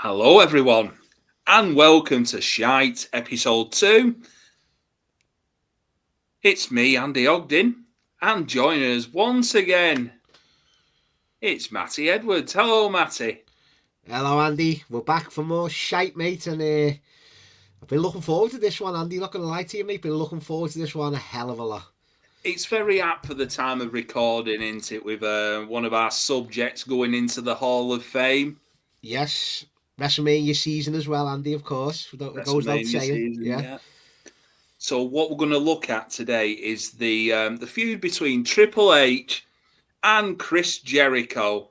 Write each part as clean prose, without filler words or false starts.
Hello, everyone, and welcome to SHITE Episode 2. It's me, Andy Ogden, and joining us once again, it's Matty Edwards. Hello, Matty. Hello, Andy. We're back for more shite, mate, and I've been looking forward to this one, Andy. Not going to lie to you, mate. Been looking forward to this one a hell of a lot. It's very apt for the time of recording, isn't it, with one of our subjects going into the Hall of Fame. Yes, WrestleMania season as well, Andy, of course. It goes without saying. Season, yeah. So what we're going to look at today is the feud between Triple H and Chris Jericho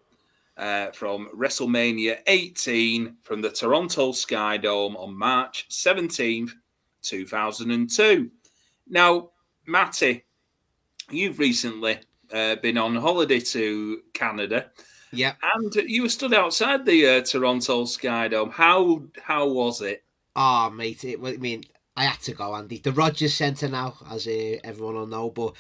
from WrestleMania 18 from the Toronto Sky Dome on March 17th, 2002. Now, Matty, you've recently been on holiday to Canada. Yeah. And you were stood outside the Toronto Sky Dome. How was it? Oh, mate. I had to go, Andy. The Rogers Centre now, as everyone will know, but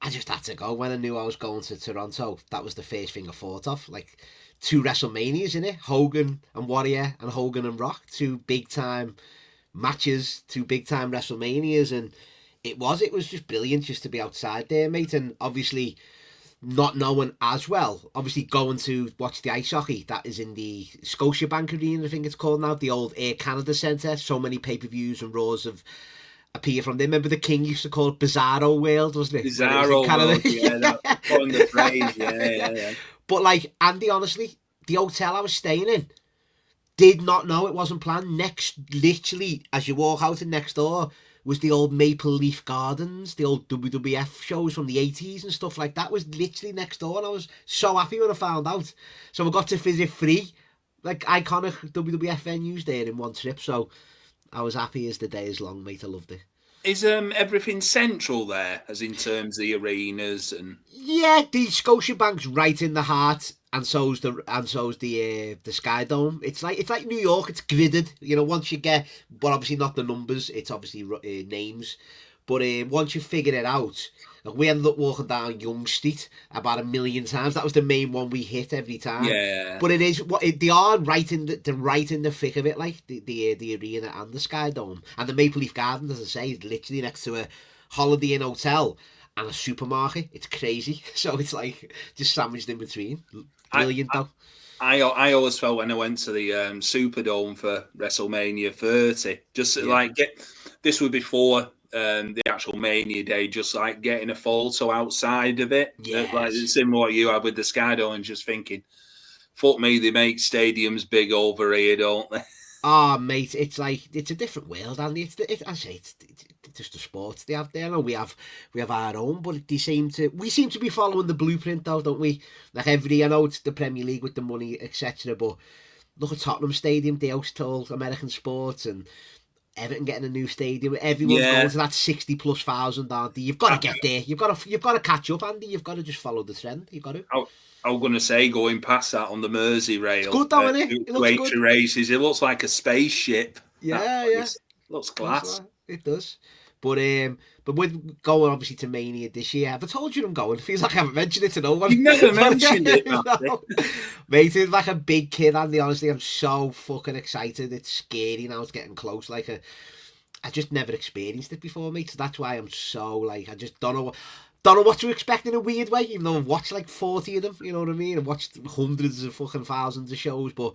I just had to go. When I knew I was going to Toronto, that was the first thing I thought of. Like, 2 WrestleManias, innit? Hogan and Warrior and Hogan and Rock. 2 big-time matches, 2 big-time WrestleManias, and it was just brilliant just to be outside there, mate. And obviously, not knowing as well, obviously going to watch the ice hockey, that is in the Scotiabank Arena, I think it's called now, the old Air Canada Centre. So many pay-per-views and Raws have appeared from there. Remember the King used to call it Bizarro World, wasn't it? Bizarro World, yeah, that put the phrase, yeah. But like, Andy, honestly, the hotel I was staying in, did not know, it wasn't planned. Literally, as you walk out and next door was the old Maple Leaf Gardens, the old WWF shows from the 80s and stuff like that was literally next door, and I was so happy when I found out. So I got to visit 3 like iconic WWF venues there in one trip, so I was happy as the day is long, mate. I loved it. Is everything central there, as in terms of the arenas and? Yeah, the Scotiabank's right in the heart, and so's the Sky Dome. It's like New York. It's gridded. You know, once you get, but obviously not the numbers. It's obviously names. But once you figure it out, like we ended up walking down Yonge Street about 1 million times. That was the main one we hit every time. Yeah. But it is they are right in the thick of it, like the arena and the Sky Dome and the Maple Leaf Gardens. As I say, is literally next to a Holiday Inn hotel and a supermarket. It's crazy. So it's like just sandwiched in between. Brilliant though. I always felt when I went to the Superdome for WrestleMania 30, this was before the actual Mania day, just like getting a photo outside of it. Yes. Like similar to what you had with the Sky Dome, and just thinking, fuck me, they make stadiums big over here, don't they? Oh, mate, it's like, it's a different world, Andy. It's just the sports they have there. And we have our own, but we seem to be following the blueprint, though, don't we? Like I know it's the Premier League with the money, etc. But look at Tottenham Stadium, they host all American sports, and Everton getting a new stadium. Everyone's going to that 60+ thousand, aren't they? You've got to get there. You've got to catch up, Andy. You've got to just follow the trend. You've got to. I was going to say, going past that on the Mersey rail, it's good though, isn't it? It looks good. Races, it looks like a spaceship. Yeah. Looks class. It does. But we're going obviously to Mania this year. Have I told you I'm going? It feels like I haven't mentioned it to no one. You never mentioned it, no. Mate, it's like a big kid, Andy. Honestly, I'm so fucking excited. It's scary now. It's getting close. I just never experienced it before, mate. So that's why I'm so like, I just don't know what to expect in a weird way. Even though I've watched like 40 of them, you know what I mean? I've watched hundreds of fucking thousands of shows, but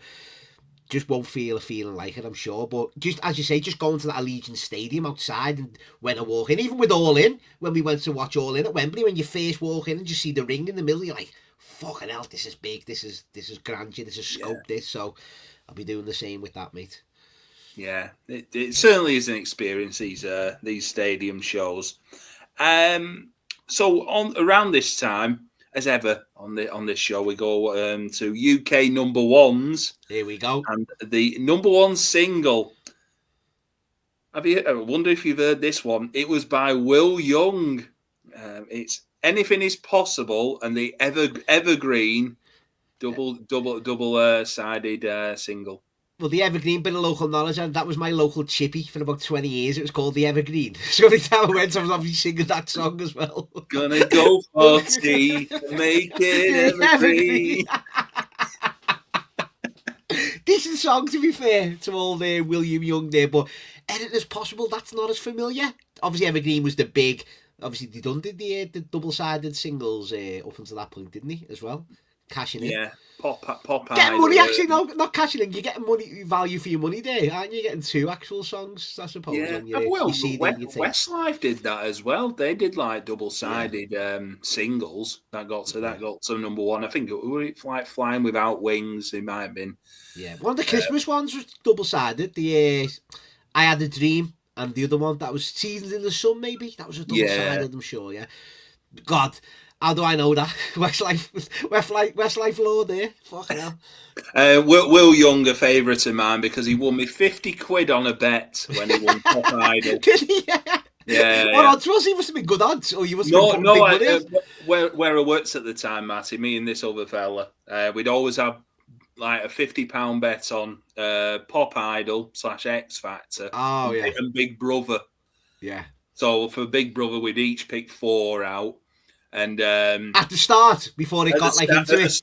just won't feel a feeling like it, I'm sure. But just as you say, just going to that Allegiant Stadium outside, and when I walk in, even with All In, when we went to watch All In at Wembley, when you first walk in and you see the ring in the middle, you're like, fucking hell, this is big, this is grandeur, this is scope, this. So I'll be doing the same with that, mate. Yeah, it certainly is an experience, these stadium shows. So around this time, as ever on this show, we go to UK number ones. Here we go. And the number one single. I wonder if you've heard this one. It was by Will Young. It's Anything Is Possible, and the evergreen double sided single. Well, the Evergreen, bit of local knowledge, and that was my local chippy for about 20 years. It was called the Evergreen. So every time I went, I was obviously singing that song as well. Gonna go for tea, make it evergreen. This decent song, to be fair, to old William Young there, but Anything Is Possible, that's not as familiar. Obviously, Evergreen was the big... Obviously, they done the double-sided singles up until that point, didn't he, as well? Cashing in. Yeah, pop Getting money, actually, no, not cashing in. You're getting money, value for your money there, aren't you? Getting 2 actual songs, I suppose, Yeah, on your well, CD and your tape. Westlife did that as well. They did like double-sided singles that got to number 1. I think it was like Flying Without Wings. It might have been. Yeah, one of the Christmas ones was double-sided. The I Had a Dream, and the other one that was Seasons in the Sun. Maybe that was a double-sided. I'm sure. Yeah, God. How do I know that? Westlife Law there. Fucking hell. Will Young, a favourite of mine, because he won me 50 quid on a bet when he won Pop Idol. Did he? Yeah. What odds was he? Must have been good odds. Or you must have been big money. Where I worked at the time, Matty, me and this other fella, we'd always have like a £50 bet on Pop Idol / X Factor. Oh, yeah. And Big Brother. Yeah. So for Big Brother, we'd each pick 4 out. And at the start, before it got into it,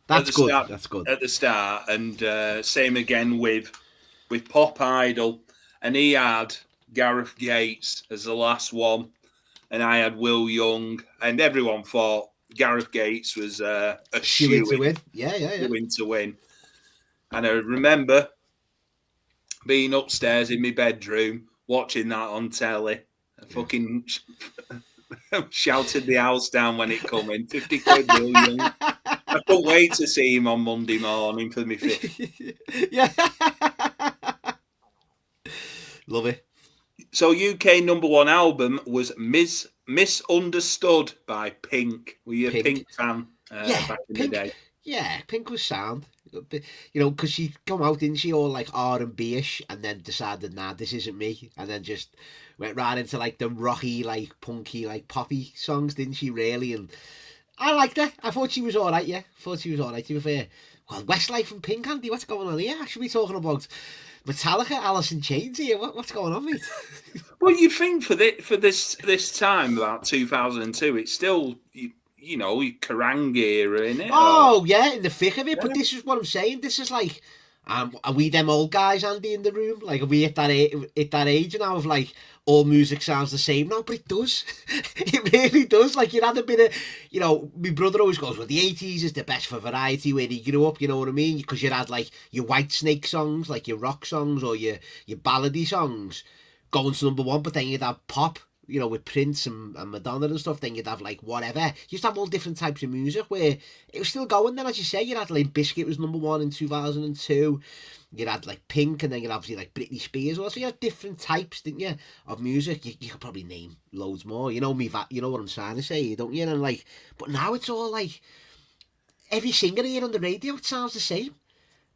that's good. That's good at the start, and same again with Pop Idol, and he had Gareth Gates as the last one, and I had Will Young, and everyone thought Gareth Gates was a shoe to win. Yeah. Win to win. And I remember being upstairs in my bedroom watching that on telly, fucking. Shouted the house down when it come in. 50 quid million. I couldn't wait to see him on Monday morning for me 5th. Yeah. Love it. So UK number 1 album was Misunderstood by Pink. Were you a Pink fan back in the day? Yeah, Pink was sound. You know, because she come out, didn't she, all like R&B-ish, and then decided, nah, this isn't me, and then just went right into like the rocky, like punky, like poppy songs, didn't she, really? And I liked her. I thought she was all right, yeah. To be fair. Well, Westlife and Pink, Andy, what's going on here? I should be talking about Metallica, Alice in Chains here. What's going on, mate? Well, you think for this time, about 2002, it's still... You know, Kerrang era, innit? Oh, yeah, in the thick of it. Yeah. But this is what I'm saying. This is like, are we them old guys, Andy, in the room? Like, are we at that age now of like, all music sounds the same now? But it does. It really does. Like, you had a bit of, you know, my brother always goes, well, the 80s is the best for variety where he grew up, you know what I mean? Because you had like your White Snake songs, like your rock songs or your ballady songs going to number 1, but then you'd have pop. You know, with Prince and Madonna and stuff, then you'd have like whatever. You used to have all different types of music where it was still going then, as you say. You had like Biscuit was number 1 in 2002. You had like Pink, and then you'd obviously like Britney Spears. Also, you had different types, didn't you, of music. You could probably name loads more. You know me, you know what I'm trying to say, don't you? And like, but now it's all like every singer here on the radio, it sounds the same.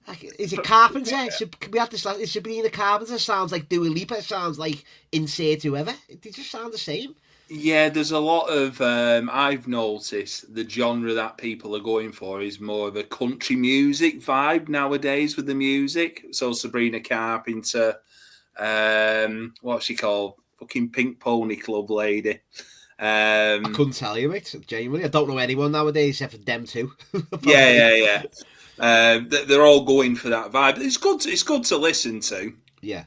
Like, is it Carpenter? Can we have this? Is Sabrina Carpenter? Sounds like Dua Lipa. Sounds like insert whoever. They just sound the same. Yeah, there's a lot of. I've noticed the genre that people are going for is more of a country music vibe nowadays with the music. So Sabrina Carpenter, what's she called? Fucking Pink Pony Club lady. I couldn't tell you, mate. Genuinely, I don't know anyone nowadays except for them two. Yeah. They're all going for that vibe. It's good to listen to. Yeah.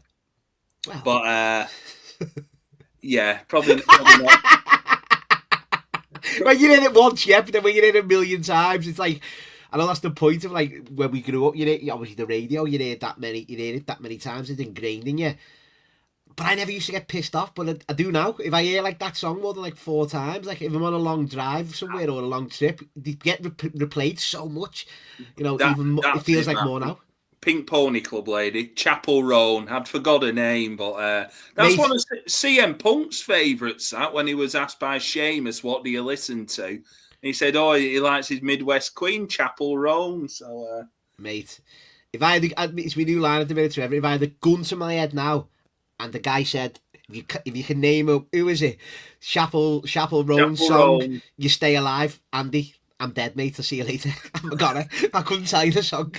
Well. But yeah, probably not. When you hear it once, yeah, but then when you hear it a million times, it's like, I know that's the point of like when we grew up. You hear, obviously the radio, you hear it that many times, it's ingrained in you. But I never used to get pissed off, but I do now. If I hear like that song more than like 4 times, like if I'm on a long drive somewhere or a long trip, they get replayed so much. You know, it feels like more now. Pink Pony Club lady, Chapel Roan. I'd forgot her name, but that's one of CM Punk's favourites. That when he was asked by Sheamus, "What do you listen to?" And he said, "Oh, he likes his Midwest Queen, Chapel Roan." So, mate, if I had, it's my new line at the minute, Trevor. If I had a gun to my head now, and the guy said, if you can name who is it? Chapel Roan song, Roan. You Stay Alive, Andy. I'm dead, mate. I'll see you later. I got it. I couldn't tell you the song.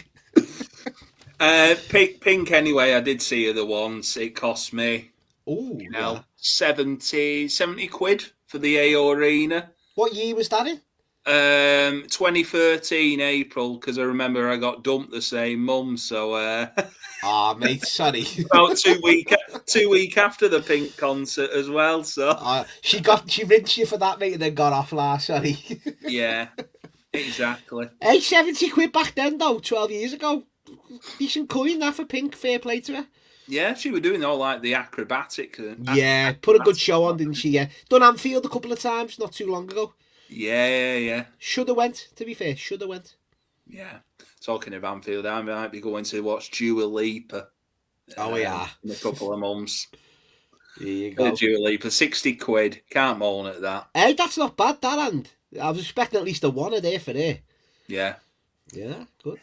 Pink anyway, I did see her the once. It cost me 70 quid for the AO Arena. What year was that in? 2013 April, because I remember I got dumped the same month. So Oh, mate, sorry. about 2 week after the Pink concert as well. So she rinsed you for that, mate, and then got off last. Sorry. yeah, exactly. Hey, 70 quid back then though, 12 years ago. Decent coin that for Pink. Fair play to her. Yeah, she was doing all like the acrobatic. Yeah, put a good show on, didn't she? Yeah, done Anfield a couple of times not too long ago. Yeah. Should have went. To be fair, should have went. Yeah. Talking of Anfield, I might be going to watch Dua Lipa. Oh yeah, in a couple of months. There you go. Dua Lipa, 60 quid. Can't moan at that. Hey, that's not bad, that, and I was expecting at least a one a day for her. Yeah. Yeah, good.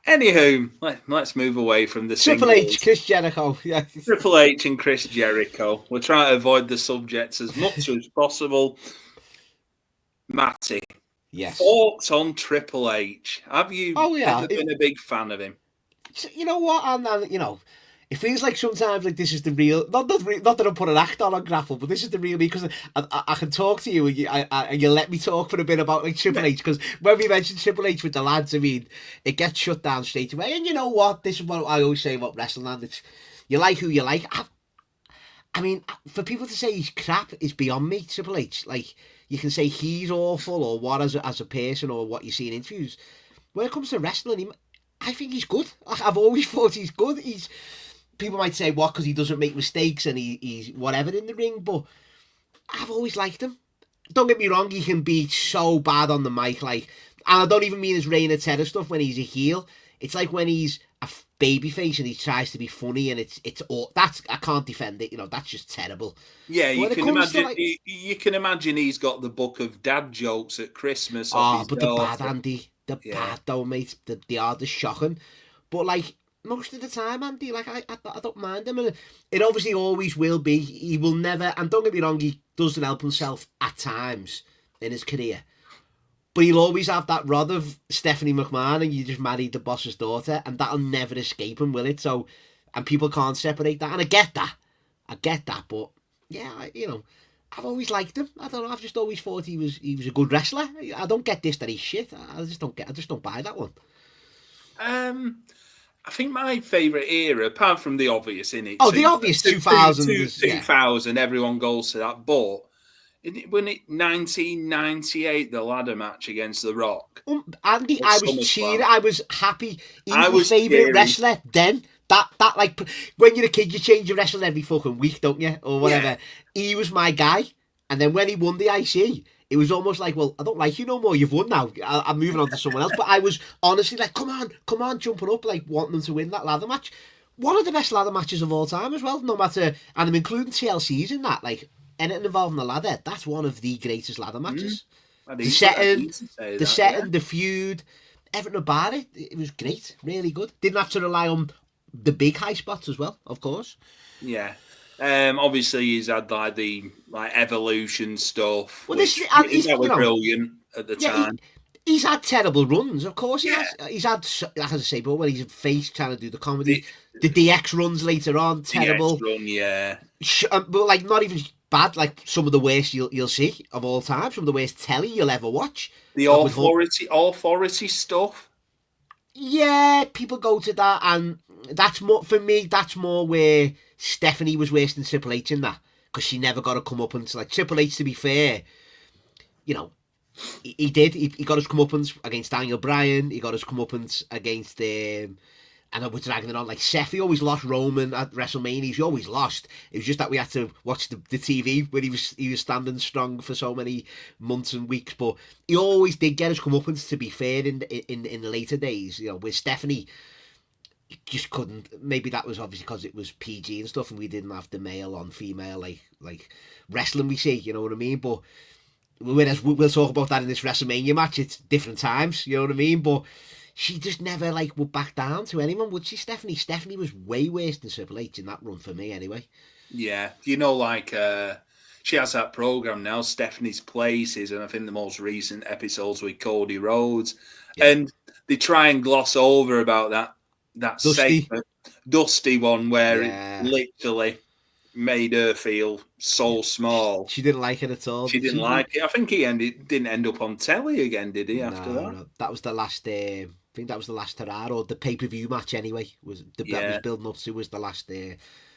Anywho, let's move away from the Triple singles. H, Chris Jericho. Yeah. Triple H and Chris Jericho. We're trying to avoid the subjects as much as possible. Matty. Yes. Thoughts on Triple H? Have you ever been a big fan of him? You know what? And you know, it feels like sometimes like this is the real. Not that I put an act on GRAPPL, but this is the real me, because I can talk to you and you let me talk for a bit about like Triple H, because when we mentioned Triple H with the lads, I mean, it gets shut down straight away. And you know what? This is what I always say about wrestling, and it's you like who you like. I mean, for people to say he's crap is beyond me. Triple H, like, you can say he's awful or what as a person or what you see in interviews. When it comes to wrestling, I think he's good. I've always thought he's good. People might say what because he doesn't make mistakes and he's whatever in the ring, but I've always liked him. Don't get me wrong, he can be so bad on the mic, like, and I don't even mean his Reign of Terror stuff when he's a heel. It's like when he's a babyface and he tries to be funny, and that's I can't defend it. You know, that's just terrible. Yeah, you can imagine. You can imagine he's got the book of dad jokes at Christmas. Oh, but the bad, Andy, bad though, mate. The hard is shocking. But like most of the time, Andy, like I don't mind him, and it obviously always will be. He will never, and don't get me wrong, he doesn't help himself at times in his career. But he'll always have that rod of Stephanie McMahon, and you just married the boss's daughter, and that'll never escape him, will it? So, and people can't separate that, and I get that, but yeah, I've always liked him. I don't know, I've just always thought he was a good wrestler. I don't get this that he's shit. I just don't buy that one. I think my favourite era, apart from the obvious, innit? Oh, the obvious 2000. 2000, everyone goes to that, but when it 1998, the ladder match against The Rock. Andy, I was cheering. I was happy. He was my favourite wrestler then. That like when you're a kid, you change your wrestler every fucking week, don't you, or whatever. Yeah. He was my guy, and then when he won the IC, it was almost like, well, I don't like you no more. You've won now. I'm moving on to someone else. But I was honestly like, come on, jumping up, like wanting them to win that ladder match. One of the best ladder matches of all time as well. No matter, and I'm including TLCs in that, like. Anything involving the ladder, that's one of the greatest ladder matches. The setting, the feud, everything about it was great, really good. Didn't have to rely on the big high spots as well, of course. Yeah. Obviously, he's had like the Evolution stuff. Well, that was brilliant at the time. He's had terrible runs, of course. He has. He's had, as I say, but when he's a face trying to do the comedy, the DX runs later on, terrible. DX run, yeah. But like not even bad, like some of the worst you'll see of all time, some of the worst telly you'll ever watch. The authority stuff. Yeah, people go to that, and that's more for me. That's more where Stephanie was worse than Triple H in that, because she never got to come up and like Triple H. To be fair, you know, he did. He got his comeuppance against Daniel Bryan. He got his comeuppance against and we're dragging it on like Seth. He always lost Roman at WrestleMania. He always lost. It was just that we had to watch the TV when he was standing strong for so many months and weeks. But he always did get his comeuppance. To be fair, in the later days, you know, with Stephanie, just couldn't. Maybe that was obviously because it was PG and stuff, and we didn't have the male on female like wrestling we see. You know what I mean? But whereas we'll talk about that in this WrestleMania match, it's different times. You know what I mean? But she just never like would back down to anyone, would she, Stephanie? Stephanie was way worse than Triple H in that run for me, anyway. Yeah, you know, like she has that program now, Stephanie's Places, and I think the most recent episodes with Cody Rhodes, and they try and gloss over about that Dusty one where it literally made her feel so small. She didn't like it at all. She didn't like it. I think he didn't end up on telly again, did he? After that, no, that was the last. I think that was the last hurrah, or the pay-per-view match anyway. That was building up to was the last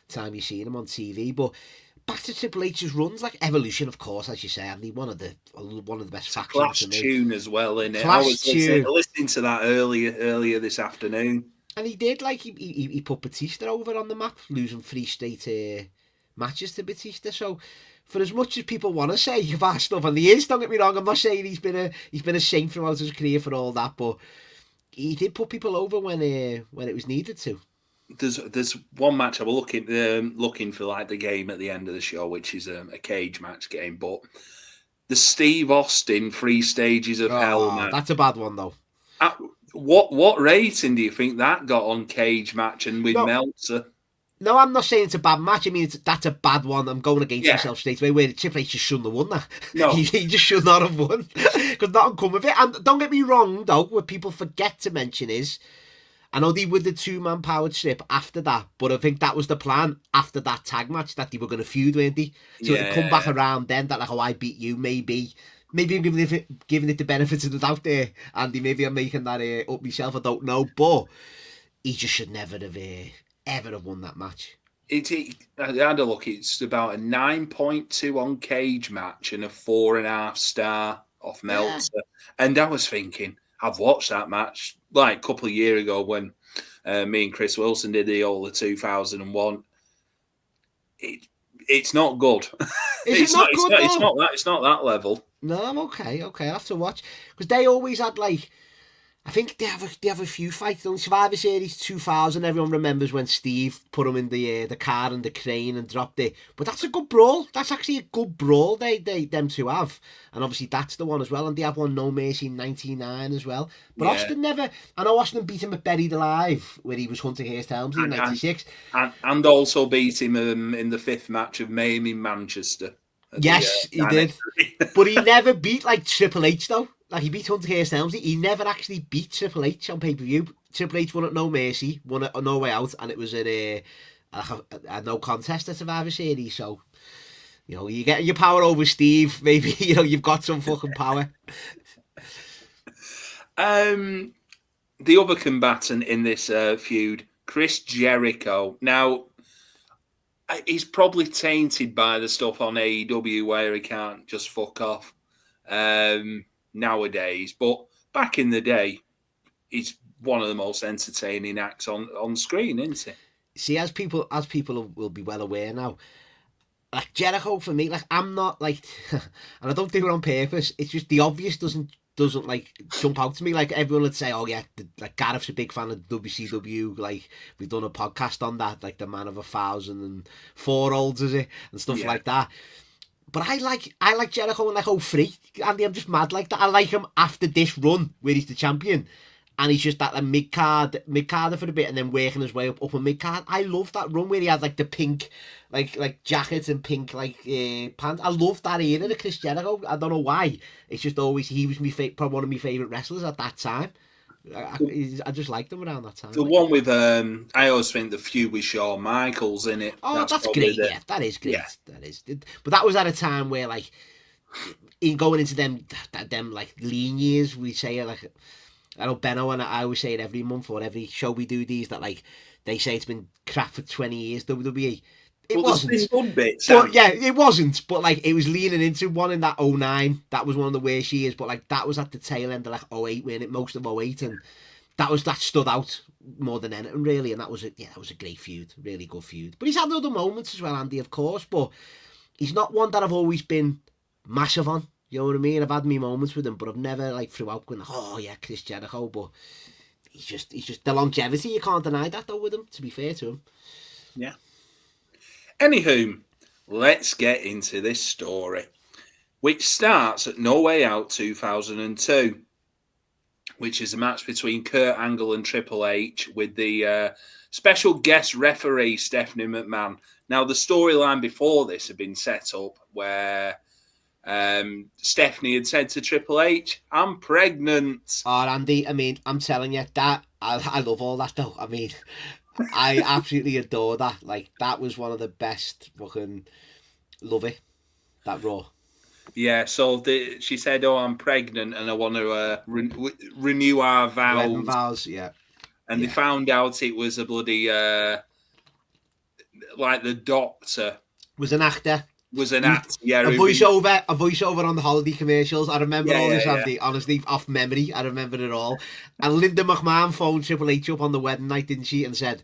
time you seen him on TV. But back to Triple H's runs, like Evolution, of course, as you say, Andy, one of the best factions. Class tune as well, in it. I was listening to that earlier this afternoon. And he did, like, he put Batista over on the map, losing 3 straight matches to Batista. So, for as much as people want to say bad stuff, and he is, don't get me wrong, I'm not saying he's been a saint throughout his career for all that, but he did put people over when it was needed to. There's one match I was looking for, like the game at the end of the show, which is a cage match game, but the Steve Austin 3 Stages of Hell match. That's a bad one though. What rating do you think that got on Cage Match and with Meltzer? No, I'm not saying it's a bad match. I mean, that's a bad one. I'm going against myself straight away, where Triple H just shouldn't have won that. No. he just should not have won. Because nothing come of it. And don't get me wrong, though, what people forget to mention is, I know they were the 2-man powered strip after that, but I think that was the plan after that tag match, that they were going to feud, weren't they? So to come back around then, that like, oh, I beat you, maybe I'm giving it the benefits of the doubt there, Andy. Maybe I'm making that up myself. I don't know, but he just should never have ever have won that match. I had a look. It's about a 9.2 on Cage Match and a 4.5 star off Meltzer. And I was thinking, I've watched that match like a couple of years ago when me and Chris Wilson did the all of 2001. It's not good. It's not that level. No, I'm okay. I have to watch, because they always had, like, I think they have a few fights on Survivor Series 2000. Everyone remembers when Steve put him in the car and the crane and dropped it. But that's a good brawl. That's actually a good brawl them two have. And obviously that's the one as well. And they have one, No Mercy, in 99 as well. But Austin never... I know Austin beat him at Buried Alive, where he was hunting Hearst Helmsley in 96. And also beat him in the 5th match of Mayhem in Manchester. Yes, he did. But he never beat, like, Triple H, though. Like, he beat Hunter Hearst Helmsley. He never actually beat Triple H on pay-per-view. Triple H won at No Mercy, won at No Way Out, and it was a no contest at Survivor Series. So, you know, you get your power over Steve. Maybe, you know, you've got some fucking power. The other combatant in this feud, Chris Jericho. Now, he's probably tainted by the stuff on AEW where he can't just fuck off nowadays. But back in the day, he's one of the most entertaining acts on screen, isn't he? See, as people will be well aware now, like Jericho, for me, like, I'm not like, and I don't do it on purpose, it's just the obvious doesn't like jump out to me. Like, everyone would say, oh yeah, like Gareth's a big fan of WCW, like we've done a podcast on that, like the Man of 1,004 olds, is it, and stuff like that. But I like Jericho in like 03, Andy. I'm just mad like that. I like him after this run where he's the champion, and he's just that like mid-carder for a bit, and then working his way up a mid-card. I love that run where he had like the pink like jacket and pink like pants. I love that era of Chris Jericho. I don't know why. It's just always, he was probably one of my favourite wrestlers at that time. I just liked him around that time. The one with I always think the feud with Shawn Michaels in it. Oh, that's great. Yeah, that is great. Yeah. That is. But that was at a time where, like, in going into them like lean years, we say, like, I know Benno, and I always say it every month or every show we do these, that, like, they say it's been crap for 20 years, WWE. It wasn't. There's been good bits. But yeah, it wasn't. But like, it was leaning into one in that 09. That was one of the worst years. But like, that was at the tail end of like 08, winning most of 08, and that stood out more than anything really. And that was a great feud, really good feud. But he's had other moments as well, Andy, of course. But he's not one that I've always been massive on. You know what I mean? I've had me moments with him, but I've never like throughout going, oh yeah, Chris Jericho. But he's just the longevity. You can't deny that though with him. To be fair to him. Yeah. Anywho, let's get into this story, which starts at No Way Out 2002, which is a match between Kurt Angle and Triple H with the special guest referee, Stephanie McMahon. Now, the storyline before this had been set up where Stephanie had said to Triple H, I'm pregnant. Oh, Andy, I mean, I'm telling you, that I love all that, though. I mean, I absolutely adore that. Like, that was one of the best fucking... Love it. That Raw. Yeah, so she said, "Oh, I'm pregnant and I want to renew our Wedding vows." vows, yeah. And they Yeah. found out it was a bloody like the doctor Was an actor. was an He, actor. Yeah, who'd been, a voiceover on the holiday commercials. I remember yeah, all yeah, this, yeah. Andy. Honestly, off memory, I remember it all. And Linda McMahon phoned Triple H up on the wedding night, didn't she? And said,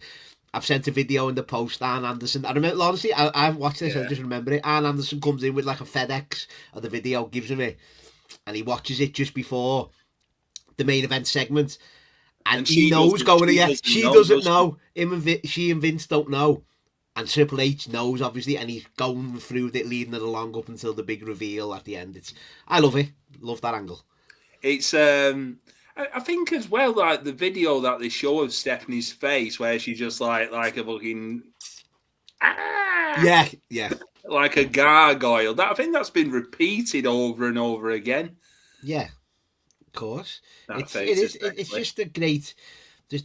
"I've sent a video in the post." Arn Anderson. I remember, honestly, I've watched this. I Yeah. just remember it. Arn Anderson comes in with like a FedEx of the video, gives him it, and he watches it just before the main event segment. And he knows going to, yeah, she doesn't know. She and Vince don't know. And Triple H knows, obviously, and he's going through it, leading it along up until the big reveal at the end. I love it. Love that angle. It's I think as well, like the video that they show of Stephanie's face, where she just like a fucking Yeah. like a gargoyle. That I think that's been repeated over and over again. Yeah, of course. That It's just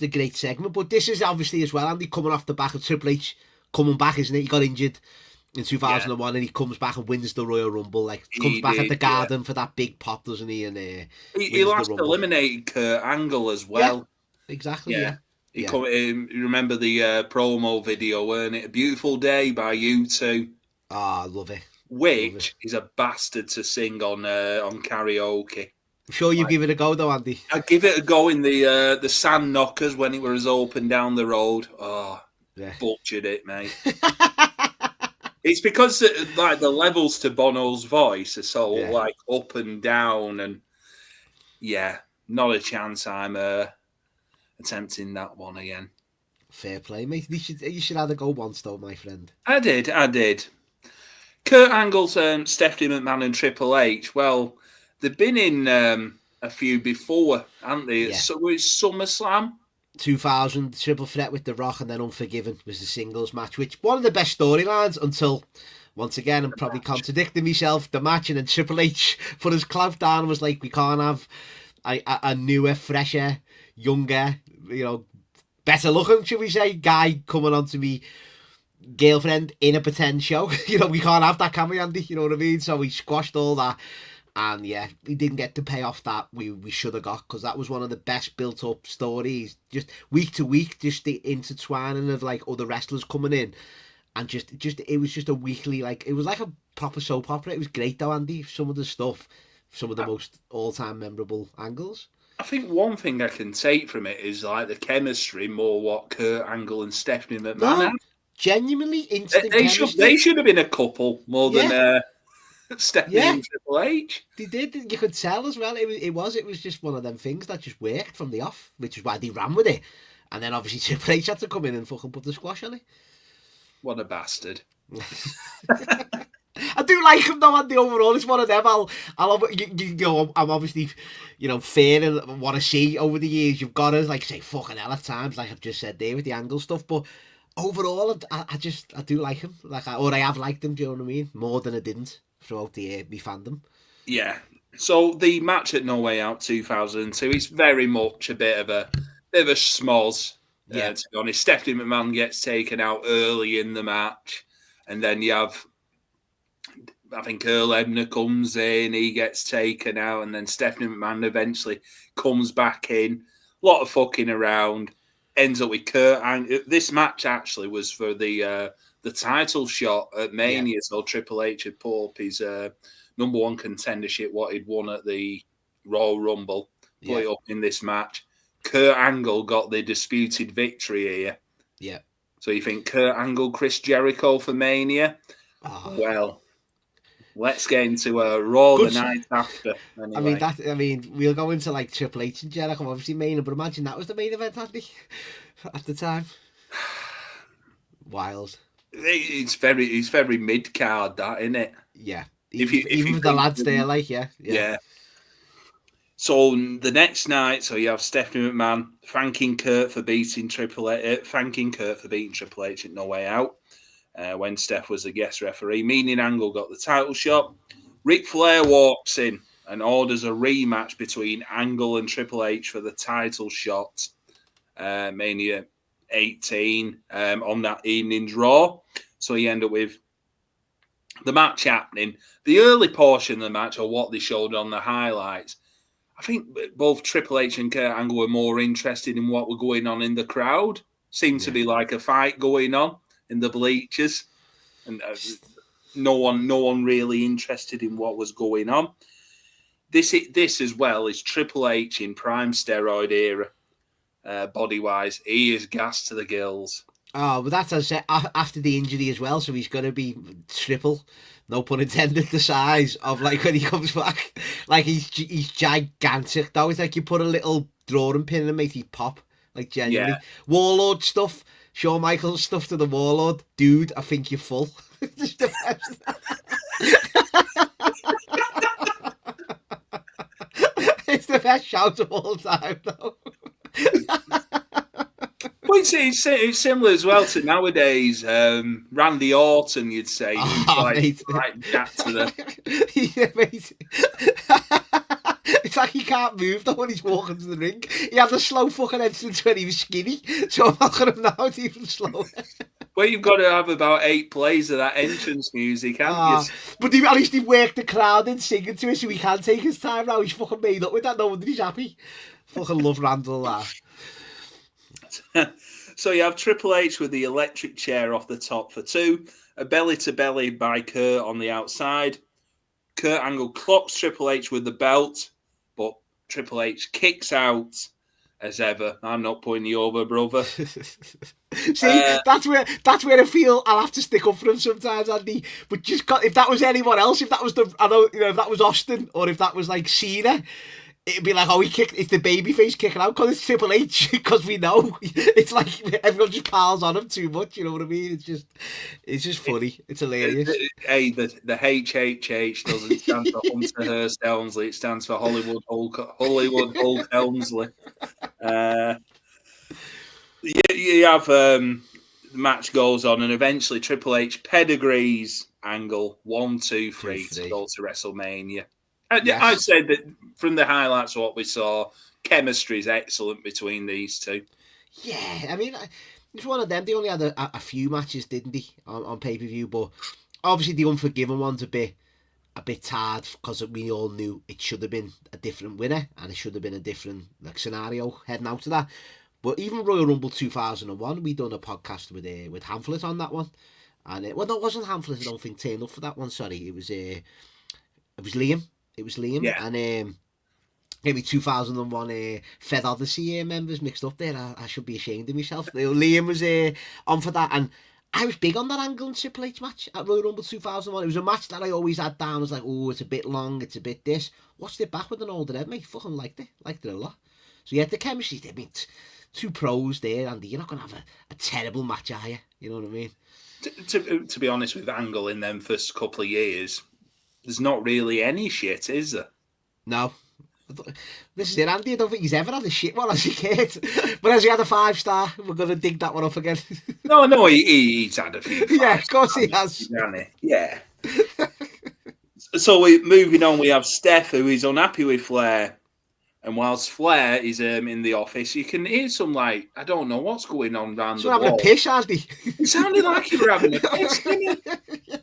a great segment. But this is obviously as well, Andy, coming off the back of Triple H coming back, isn't it? He got injured in 2001, and he comes back and wins the Royal Rumble. Like, comes back at the Garden for that big pop, doesn't he? And he last eliminated Kurt Angle as well. Yeah, exactly. Yeah. You remember the promo video, weren't it? A Beautiful Day by U2. Ah, I love it. Which is a bastard to sing on karaoke. I'm sure you give it a go though, Andy. I'd give it a go in the Sand Knockers when it was open down the road. Oh, yeah. Butchered it, mate. It's because like the levels to Bono's voice are so like up and down, and yeah, not a chance I'm attempting that one again. Fair play, mate. You should have a go once though, my friend. I did. Kurt Angle's Stephanie McMahon and Triple H. Well, they've been in a few before, haven't they? Yeah. So it's SummerSlam. 2000 triple threat with The Rock, and then Unforgiven was the singles match, which one of the best storylines until, once again, I'm probably contradicting myself, the match, and then Triple H put his clout down and was like, we can't have a newer, fresher, younger, better looking, should we say, guy coming on to me girlfriend in a pretend show. We can't have that, can we, Andy? You know what I mean? So he squashed all that. And yeah, we didn't get the payoff that we should have got, because that was one of the best built up stories. Just week to week, just the intertwining of like other wrestlers coming in, and just it was just a weekly, like, it was like a proper soap opera. It was great though, Andy. Some of the stuff, some of the most all time memorable angles. I think one thing I can take from it is like the chemistry, more what Kurt Angle and Stephanie McMahon had. Genuinely instant chemistry. They should have been a couple more than Stephanie and Triple H. They did. You could tell as well. It was just one of them things that just worked from the off, which is why they ran with it. And then obviously Triple H had to come in and fucking put the squash on it. What a bastard. I do like him though, Andy. Overall, it's one of them. I'm obviously, fair and want to see over the years. You've got to like say fucking hell at times, like I've just said there with the angle stuff. But overall, I do like him. I have liked him. Do you know what I mean? More than I didn't throughout the me fandom. Yeah. So the match at No Way Out 2002 is very much a bit of a schmoz. To be honest, Stephanie McMahon gets taken out early in the match, and then you have, I think Earl Hebner comes in, he gets taken out, and then Stephanie McMahon eventually comes back in. A lot of fucking around. Ends up with Kurt. And this match actually was for the title shot at Mania. So Triple H had put up his number one contendership, what he'd won at the Royal Rumble, put it up in this match. Kurt Angle got the disputed victory here. Yeah. So you think Kurt Angle, Chris Jericho for Mania? Oh. Well, let's get into Raw the night after. Anyway. I mean, we'll go into like Triple H and Jericho, obviously Mania, but imagine that was the main event, Andy, at the time. Wild. It's very mid card, that, isn't it? Yeah. Even with the lads there, like, yeah. So the next night, so you have Stephanie McMahon thanking Kurt for beating Triple H at No Way Out. When Steph was a guest referee. Meaning Angle got the title shot. Ric Flair walks in and orders a rematch between Angle and Triple H for the title shot. Mania 18 on that evening's Raw. So you end up with the match happening. The early portion of the match, or what they showed on the highlights, I think both Triple H and Kurt Angle were more interested in what were going on in the crowd. Seemed to be like a fight going on in the bleachers, and no one really interested in what was going on. This as well is Triple H in prime steroid era, body wise. He is gassed to the gills. Oh, but that's as I said, after the injury as well, so he's going to be triple, no pun intended, the size of like when he comes back. Like he's gigantic though. It's like you put a little drawing pin in and make he pop. Like genuinely. Yeah. Warlord stuff, Shawn Michaels stuff to the Warlord. Dude, I think you're full. It's the best. It's the best shout of all time though. Well, it's similar as well to nowadays. Randy Orton, you'd say, who's right back to the. It's like he can't move though when he's walking to the ring. He had a slow fucking entrance when he was skinny, so I'm not gonna now it's even slower. Well, you've got to have about 8 plays of that entrance music, haven't you? But at least he worked the crowd in singing to it, so he can take his time now. He's fucking made up with that. No wonder he's happy. Fucking love Randall that. So you have Triple H with the electric chair off the top for 2, a belly-to-belly by Kurt on the outside. Kurt Angle clocks Triple H with the belt, but Triple H kicks out as ever. I'm not putting you over, brother. See, that's where I feel I'll have to stick up for him sometimes, Andy. But just if that was anyone else, if that was if that was Austin, or if that was like Cena, it'd be like, it's the babyface kicking out because it's Triple H, because we know it's like everyone just piles on him too much. You know what I mean? It's just funny. It's hilarious. Hey, the HHH doesn't stand for Hunter Hearst Helmsley. It stands for Hollywood Hulk Helmsley. You have the match goes on, and eventually Triple H pedigrees Angle 1, 2, 3 to go to WrestleMania. Yes. I'd say that from the highlights of what we saw, chemistry is excellent between these two. Yeah, I mean, it's one of them. They only had a few matches, didn't they, on pay-per-view? But obviously the Unforgiven one's a bit tired because we all knew it should have been a different winner and it should have been a different scenario heading out to that. But even Royal Rumble 2001, we done a podcast with Hamflet on that one, and no, it wasn't Hamflet. I don't think turned up for that one. Sorry, it was Liam. It was Liam, yeah. And maybe 2001 Fed Odyssey members mixed up there. I should be ashamed of myself. Liam was on for that, and I was big on that Angle and Triple H match at Royal Rumble 2001. It was a match that I always had down as like, oh, it's a bit long, it's a bit this. Watched it back with an older head, mate. Fucking liked it a lot. So yeah, the chemistry, I mean, 2 pros there, Andy. You're not gonna have a terrible match, are you? You know what I mean? To be honest, with Angle in them first couple of years, there's not really any shit, is there? No. This is it, Andy. I don't think he's ever had a shit one as a kid. But as he had a 5-star, we're going to dig that one up again. No, he's had a few. Yeah, of course he has. Yeah. So moving on, we have Steph, who is unhappy with Flair. And whilst Flair is in the office, you can hear some, like, I don't know what's going on round the wall. Having a piss, Andy. It sounded like you were having a piss, didn't it?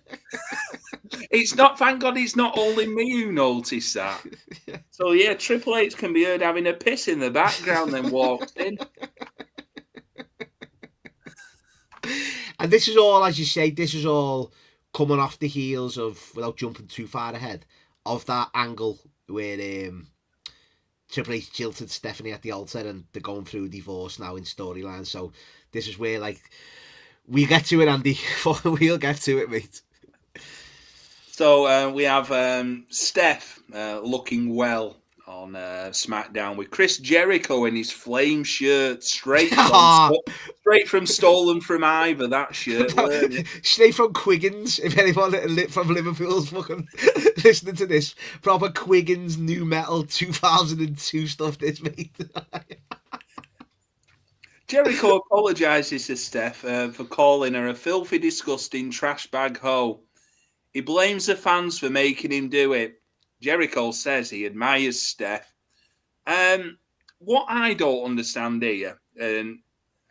It's not, thank God it's not only me who noticed that. So, yeah, Triple H can be heard having a piss in the background, then walked in. And this is all, as you say, this is all coming off the heels of, without jumping too far ahead, of that angle where Triple H jilted Stephanie at the altar and they're going through a divorce now in storyline. So this is where, like, we get to it, Andy. We'll get to it, mate. So we have Steph looking well on SmackDown with Chris Jericho in his flame shirt, straight from stolen from Ivor, that shirt. Straight from Quiggins, if anyone from Liverpool's fucking listening to this. Proper Quiggins new metal 2002 stuff, this, mate. Jericho apologises to Steph for calling her a filthy, disgusting trash bag hoe. He blames the fans for making him do it. Jericho says he admires Steph. What I don't understand here, and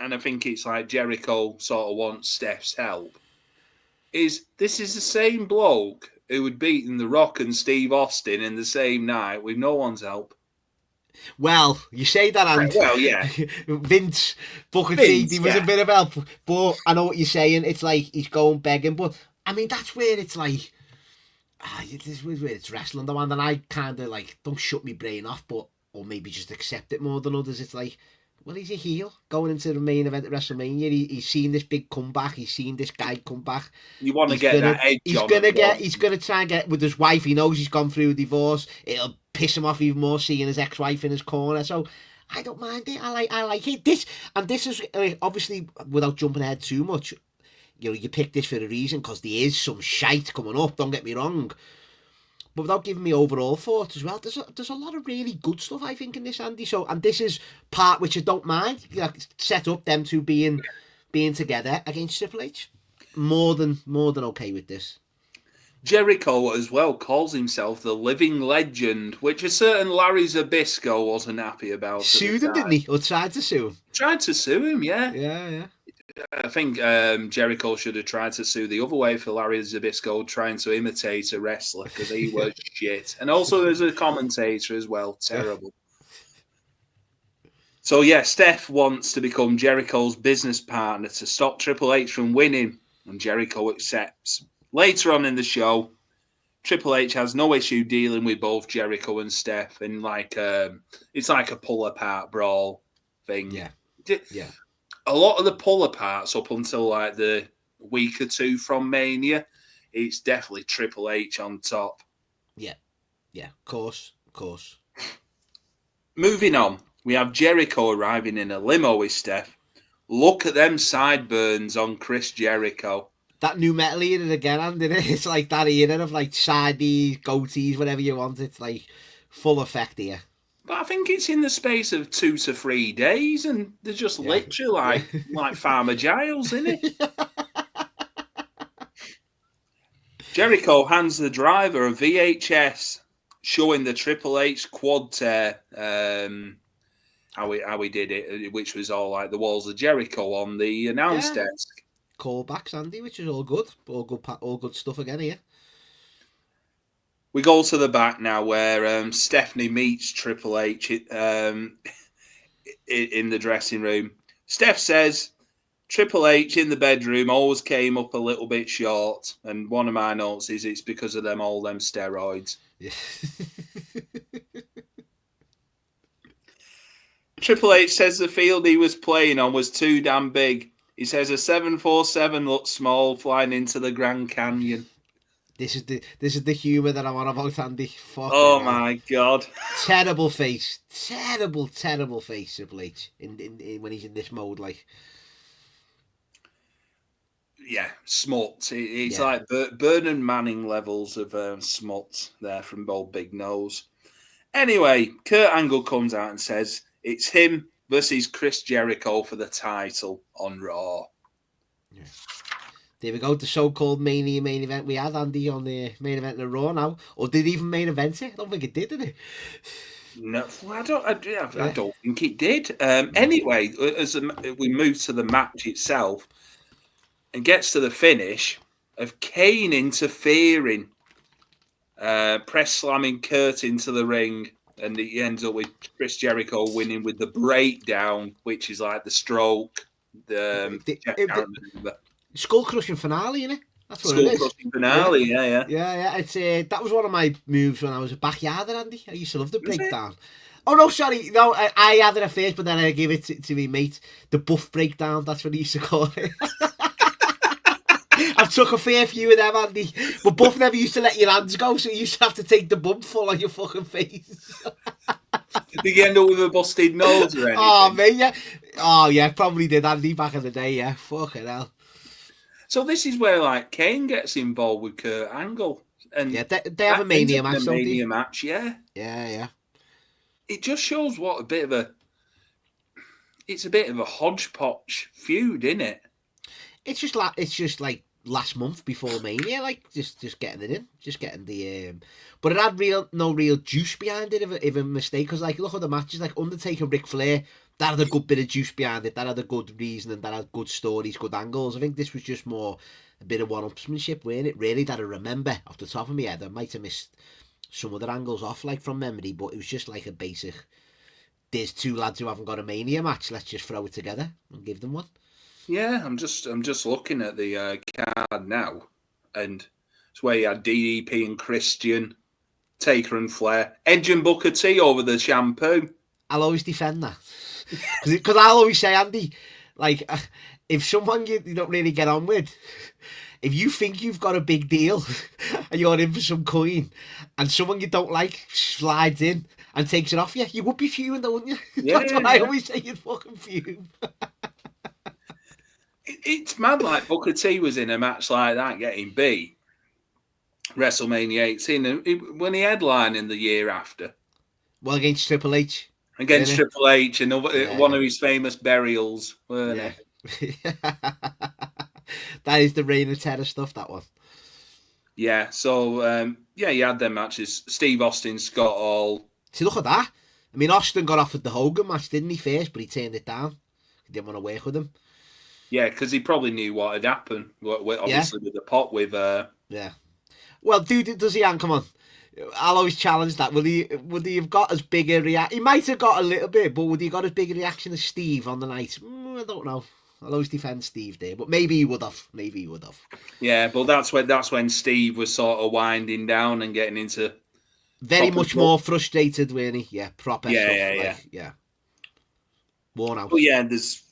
and I think it's like Jericho sort of wants Steph's help, is this is the same bloke who had beaten The Rock and Steve Austin in the same night with no one's help. Well, you say that, and Well, yeah. Vince Booker T, he was yeah. a bit of help, but I know what you're saying. It's like he's going begging, but I mean that's where it's like, this is where it's wrestling the one, and I kind of like don't shut my brain off, but or maybe just accept it more than others. It's like, well, he's a heel going into the main event at WrestleMania. He's seen this big comeback. He's seen this guy come back. You want to get that edge on. He's gonna try and get with his wife. He knows he's gone through a divorce. It'll piss him off even more seeing his ex-wife in his corner. So I don't mind it. I like it. This is obviously, without jumping ahead too much, you picked this for a reason, because there is some shite coming up. Don't get me wrong. But without giving me overall thoughts as well, there's a lot of really good stuff, I think, in this, Andy. So, and this is part which I don't mind. Set up them two being together against Triple H. More than okay with this. Jericho as well calls himself the living legend, which a certain Larry Zbyszko wasn't happy about. Sued him, didn't he? Or tried to sue him? Tried to sue him, yeah. Yeah. I think Jericho should have tried to sue the other way for Larry Zbyszko trying to imitate a wrestler, because he was shit. And also as a commentator as well, terrible. So yeah, Steph wants to become Jericho's business partner to stop Triple H from winning, and Jericho accepts. Later on in the show, Triple H has no issue dealing with both Jericho and Steph, and it's like a pull-apart brawl thing. Yeah. A lot of the pull-aparts up until like the week or two from Mania, it's definitely Triple H on top. Yeah, of course. Moving on, we have Jericho arriving in a limo with Steph. Look at them sideburns on Chris Jericho. That new metal era again, Andy. It's like that era of like sideys, goatees, whatever you want. It's like full effect here. But I think it's in the space of 2 to 3 days, and they're just literally like Farmer Giles, isn't it? Jericho hands the driver a VHS showing the Triple H quad tear, how he did it, which was all like the walls of Jericho on the announce desk. Callbacks, Andy, which is all good stuff again here. We go to the back now, where Stephanie meets Triple H in the dressing room. Steph says Triple H in the bedroom always came up a little bit short, and one of my notes is it's because of them steroids. Yeah. Triple H says the field he was playing on was too damn big. He says a 747 looked small flying into the Grand Canyon. This is the humour that I'm on about, Andy. Fucking my God. Terrible face. Terrible face, Triple H, in when he's in this mode, like. Yeah, smut. It's like Bernard Manning levels of smut there from old Big Nose. Anyway, Kurt Angle comes out and says it's him versus Chris Jericho for the title on Raw. Yeah. There we go, the so-called Mania main event we had, Andy, on the main event in Raw now. Or did it even main event it? I don't think it did it? No, I don't think it did. Anyway, as we move to the match itself and gets to the finish of Kane interfering, press slamming Kurt into the ring, and he ends up with Chris Jericho winning with the breakdown, which is like the stroke. Skull crushing finale, innit? That's what it is. Skull crushing finale, yeah. Yeah. It's that was one of my moves when I was a backyarder, Andy. I used to love the breakdown. Oh no, sorry, no, I had it at first, but then I gave it to me mate. The buff breakdown. That's what he used to call it. I've took a fair few of them, Andy. But Buff never used to let your hands go, so you used to have to take the bump full on your fucking face. Did you end up with a busted nose or anything? Oh, mate, yeah. Oh, yeah, probably did, Andy, back in the day, yeah. Fucking hell. So this is where, like, Kane gets involved with Kurt Angle. And yeah, they have a Mania match, don't they? Mania match, yeah. Yeah. It just shows what a bit of a... It's a bit of a hodgepodge feud, isn't it? It's just like last month before Mania, like just getting it in, just getting the but it had no real juice behind it if a mistake, because like look at the matches, like Undertaker and Ric Flair, that had a good bit of juice behind it. That had a good reason, and that had good stories, good angles. I think this was just more a bit of one-upsmanship, weren't it? Really, that I remember off the top of my head. I might have missed some other angles off, like from memory, but it was just like a basic. There's two lads who haven't got a Mania match. Let's just throw it together and give them one. Yeah, I'm just looking at the card now, and it's where you had DDP and Christian, Taker and Flair, Edge and Booker T over the shampoo. I'll always defend that. Because I'll always say, Andy, like, if someone you don't really get on with, if you think you've got a big deal and you're in for some coin, and someone you don't like slides in and takes it off you, you would be fuming, don't you? Yeah, That's what I always say, you'd fucking fume. It's mad like Booker T was in a match like that getting beat. WrestleMania 18, and when he headlined in the year after. Well, against Triple H. Against Triple H, and one of his famous burials, weren't it? That is the Reign of Terror stuff, that one. Yeah, so, you had them matches. Steve Austin, Scott Hall. See, look at that. I mean, Austin got offered the Hogan match, didn't he, first, but he turned it down. He didn't want to work with him. Yeah, because he probably knew what had happened, obviously, with the pot with... Yeah. Well, does he, come on. I'll always challenge that. Would he have got as big a reaction? He might have got a little bit, but would he have got as big a reaction as Steve on the night? I don't know. I'll always defend Steve there, but maybe he would have. Yeah, but that's when Steve was sort of winding down and getting into very much more frustrated, weren't he? Yeah, proper stuff. Yeah. Worn out. But yeah, there's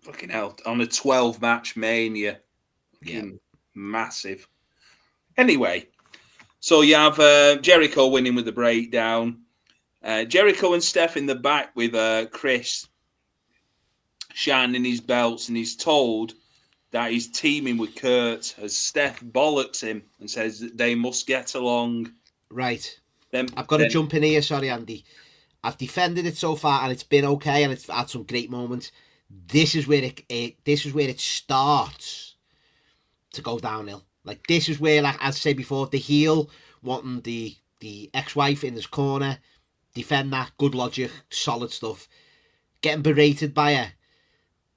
fucking hell on a 12-match Mania. Massive. Anyway. So you have Jericho winning with the breakdown. Jericho and Steph in the back with Chris shining his belts, and he's told that he's teaming with Kurt as Steph bollocks him and says that they must get along. Right. I've got to jump in here. Sorry, Andy. I've defended it so far, and it's been okay, and it's had some great moments. This is where it starts to go downhill. Like, this is where, like, as I said before, the heel wanting the ex-wife in his corner, defend that, good logic, solid stuff. Getting berated by her.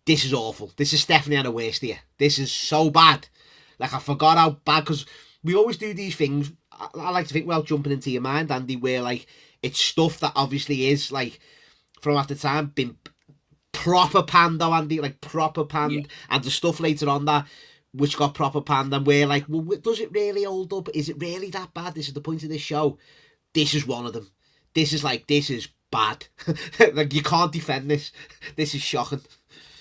This is awful. This is Stephanie and her worst here. This is so bad. Like, I forgot how bad, because we always do these things. I like to think, well, jumping into your mind, Andy, where, like, it's stuff that obviously is, like, from at the time, been proper panned, though, Andy, like, proper panned. Yeah. And the stuff later on that, which got proper panned, and we're like, well, does it really hold up? Is it really that bad? This is the point of this show. This is one of them. This is bad. Like, you can't defend this. This is shocking.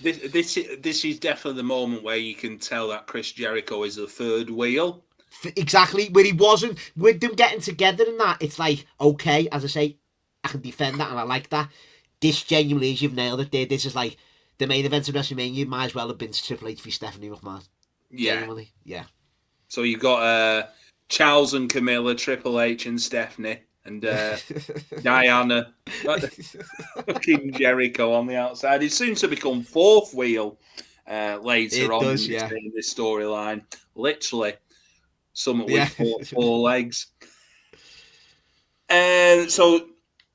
This is definitely the moment where you can tell that Chris Jericho is the third wheel. Exactly, where he wasn't, with them getting together and that, it's like, okay, as I say, I can defend that and I like that. This genuinely is, you've nailed it there. This is like the main event of WrestleMania. Might as well have been Triple H v Stephanie McMahon. Yeah. Genuinely, yeah. So you got Charles and Camilla, Triple H and Stephanie, and Diana, fucking Jericho on the outside. It's soon to become fourth wheel later on in this storyline. Literally, something with four legs. And so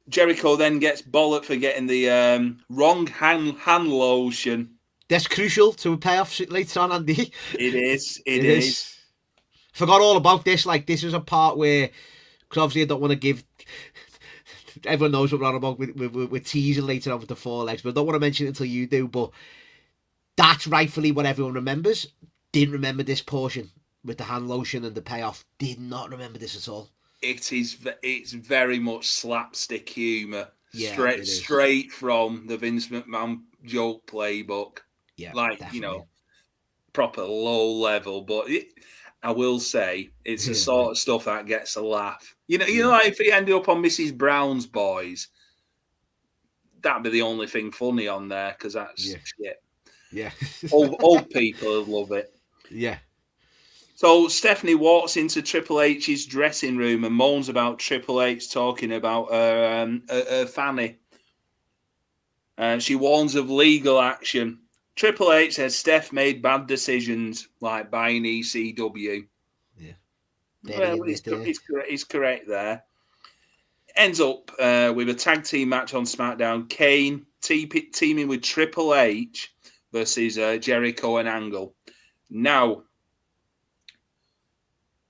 Jericho then gets bollocked for getting the wrong hand lotion. That's crucial to a payoff later on, Andy. It is. Forgot all about this. Like, this is a part where, because obviously I don't want to give... Everyone knows what we're on about with teasing later on with the four legs, but I don't want to mention it until you do, but that's rightfully what everyone remembers. Didn't remember this portion with the hand lotion and the payoff. Did not remember this at all. It's very much slapstick humour. Yeah, straight from the Vince McMahon joke playbook. Yeah, like, definitely. Proper low level, but I will say it's the sort of stuff that gets a laugh. Like if he ended up on Mrs. Brown's Boys, that'd be the only thing funny on there, because that's shit. Yeah. old people love it. Yeah. So Stephanie walks into Triple H's dressing room and moans about Triple H talking about her fanny. She warns of legal action. Triple H says Steph made bad decisions, like buying ECW. Yeah. Well, he's correct there. Ends up with a tag team match on SmackDown. Kane, teaming with Triple H versus Jericho and Angle. Now,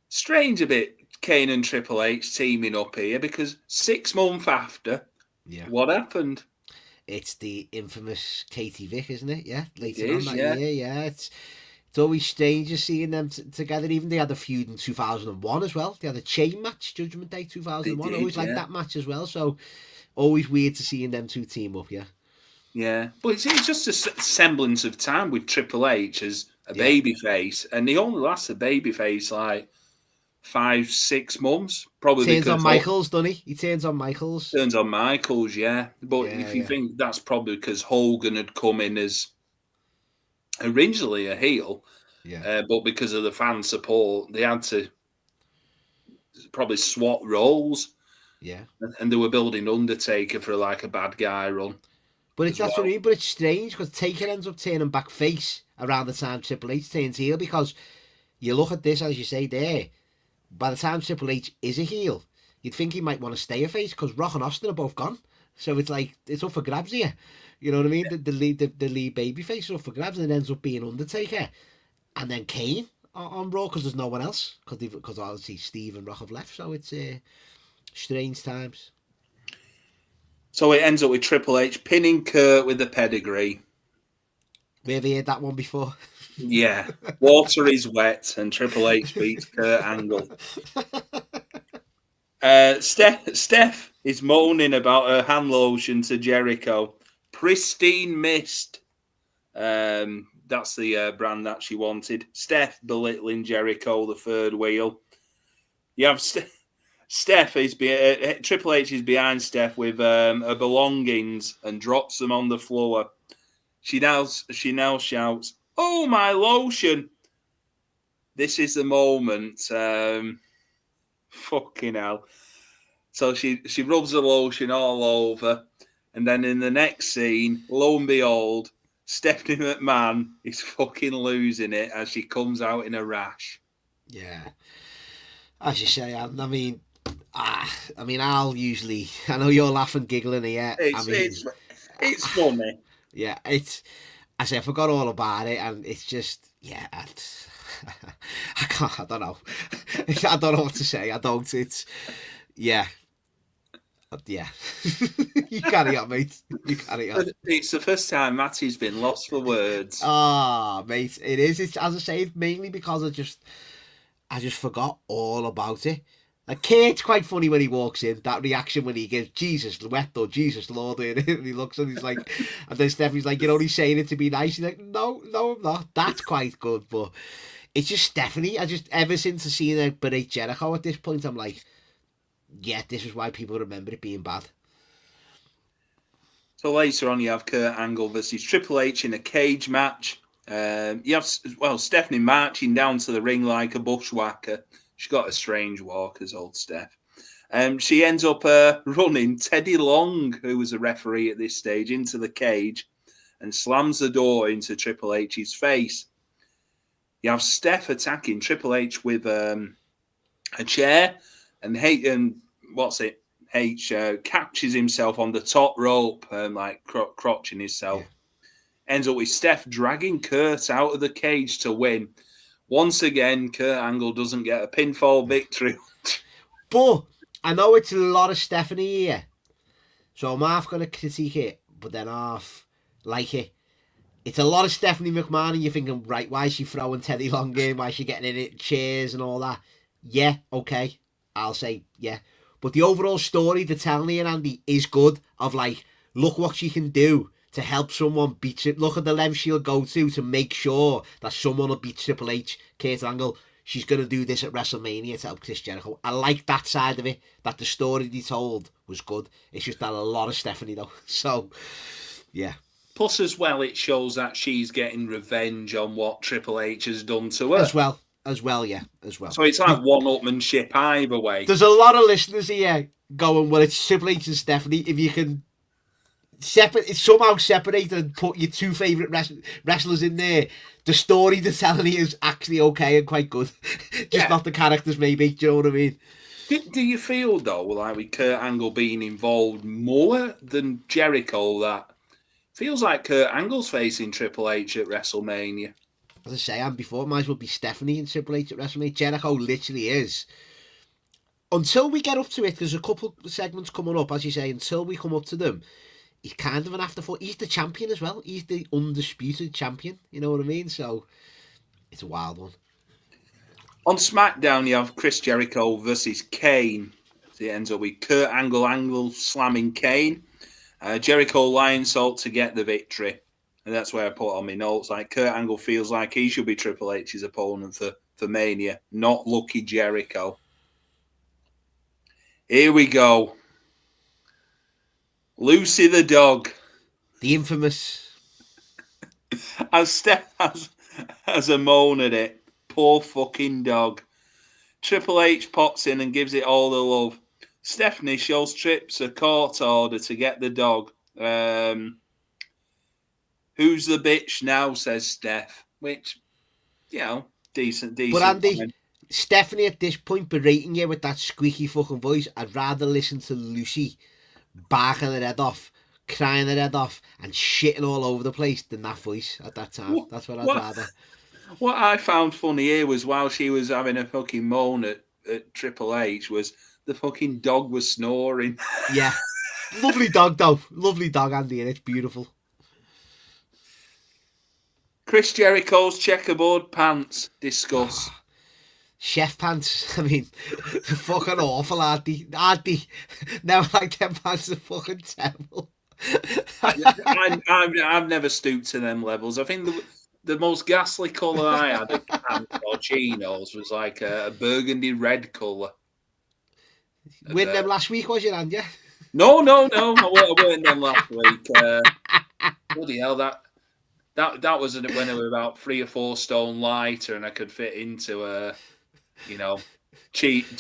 strange a bit, Kane and Triple H teaming up here, because 6 months after, what happened? It's the infamous Katie Vick, isn't it? Yeah, later It is, on that year. Yeah, it's always strange seeing them together. Even they had a feud in 2001 as well. They had a chain match, Judgment Day 2001. Always like that match as well. So always weird to seeing them two team up. Yeah. Yeah, but it's just a semblance of time with Triple H as a babyface, and he only lasts a babyface like 5-6 months. Probably turns on Michaels, doesn't he? He turns on Michaels. Turns on Michaels, yeah. But if you think that's probably because Hogan had come in as originally a heel, but because of the fan support, they had to probably swap roles. Yeah, and they were building Undertaker for like a bad guy run. But that's what I mean. But it's strange because Taker ends up turning back face around the time Triple H turns heel, because you look at this, as you say there, by the time Triple H is a heel, you'd think he might want to stay a face because Rock and Austin are both gone. So it's like, it's up for grabs here. You know what I mean? The lead baby face is up for grabs, and it ends up being Undertaker. And then Kane on Raw because there's no one else. Because obviously Steve and Rock have left. So it's strange times. So it ends up with Triple H pinning Kurt with the pedigree. We ever heard that one before? Yeah. Water is wet and Triple H beats Kurt Angle. Steph is moaning about her hand lotion to Jericho. Pristine Mist. That's the brand that she wanted. Steph belittling Jericho, the third wheel. You have Steph is Triple H is behind Steph with her belongings and drops them on the floor. She now shouts, "Oh, my lotion!" This is the moment. Fucking hell. So she rubs the lotion all over, and then in the next scene, lo and behold, Stephanie McMahon is fucking losing it as she comes out in a rash. Yeah. As you say, I mean, I'll usually, I know you're laughing, giggling here. It's funny. Yeah, I forgot all about it, and it's just, I don't know. I don't know what to say. You carry on, mate. You carry on. It's the first time Matty's been lost for words. Ah, mate, it is. It's, as I say, it's mainly because I just forgot all about it. Like, Kate's quite funny when he walks in. That reaction when he gives Jesus wet or Jesus Lord, and he looks and he's like, and then Stephanie's like, "You're only saying it to be nice." He's like, "No, I'm not." That's quite good, but it's just Stephanie. Ever since I've seen her berate Jericho at this point, I'm like, yeah, this is why people remember it being bad. So later on, you have Kurt Angle versus Triple H in a cage match. You have Stephanie marching down to the ring like a bushwhacker. She's got a strange walk, as old Steph. She ends up running Teddy Long, who was a referee at this stage, into the cage and slams the door into Triple H's face. You have Steph attacking Triple H with a chair, and H catches himself on the top rope, like crotching himself. Yeah. Ends up with Steph dragging Kurt out of the cage to win. Once again, Kurt Angle doesn't get a pinfall victory. But I know it's a lot of Stephanie here, so I'm half going to critique it, but then half like it. It's a lot of Stephanie McMahon, and you're thinking, right, why is she throwing Teddy Long in? Why is she getting in it, chairs and all that? Yeah, okay, I'll say yeah. But the overall story they're telling you, Andy, is good. Of like, look what she can do to help someone beat it. Look at the length she'll go to make sure that someone will beat Triple H, Kurt Angle. She's going to do this at WrestleMania to help Chris Jericho. I like that side of it, that the story they told was good. It's just that a lot of Stephanie, though. So, yeah. Plus, as well, it shows that she's getting revenge on what Triple H has done to her. As well, yeah. So it's like one-upmanship either way. There's a lot of listeners here going, well, it's Triple H and Stephanie. If you can somehow separate and put your two favourite wrestlers in there, the story they're telling you is actually okay and quite good. Just not the characters, maybe. Do you know what I mean? Do you feel, though, like with Kurt Angle being involved more than Jericho, that Feels like Kurt Angle's facing Triple H at WrestleMania. As I say, and before, it might as well be Stephanie and Triple H at WrestleMania. Jericho literally is. Until we get up to it, there's a couple of segments coming up, as you say, until we come up to them, he's kind of an afterthought. He's the champion as well. He's the undisputed champion, you know what I mean? So, it's a wild one. On SmackDown, you have Chris Jericho versus Kane. So it ends up with Kurt Angle slamming Kane. Jericho Lionsault to get the victory. And that's where I put on my notes. Like, Kurt Angle feels like he should be Triple H's opponent for Mania, not Lucky Jericho. Here we go. Lucy the dog. The infamous. As Steph has a moan at it. Poor fucking dog. Triple H pops in and gives it all the love. Stephanie shows Trips a court order to get the dog. Who's the bitch now, says Steph. Which, you know, decent. But Andy, comment. Stephanie at this point berating you with that squeaky fucking voice. I'd rather listen to Lucy barking her head off, crying her head off, and shitting all over the place than that voice at that time. That's what I'd rather. What I found funny here was while she was having a fucking moan at Triple H, was the fucking dog was snoring. Yeah. Lovely dog, though. Lovely dog, Andy, and it's beautiful. Chris Jericho's checkerboard pants. Discuss. Chef pants. I mean, they're fucking awful, aren't they? Now, like, them pants are fucking terrible. I've never stooped to them levels. I think the most ghastly colour I had at pants or chinos was like a burgundy red colour. Win them last week, was you, Andy? No. I weren't them last week. Bloody hell, that was when I was about 3 or 4 stone lighter, and I could fit into chinos.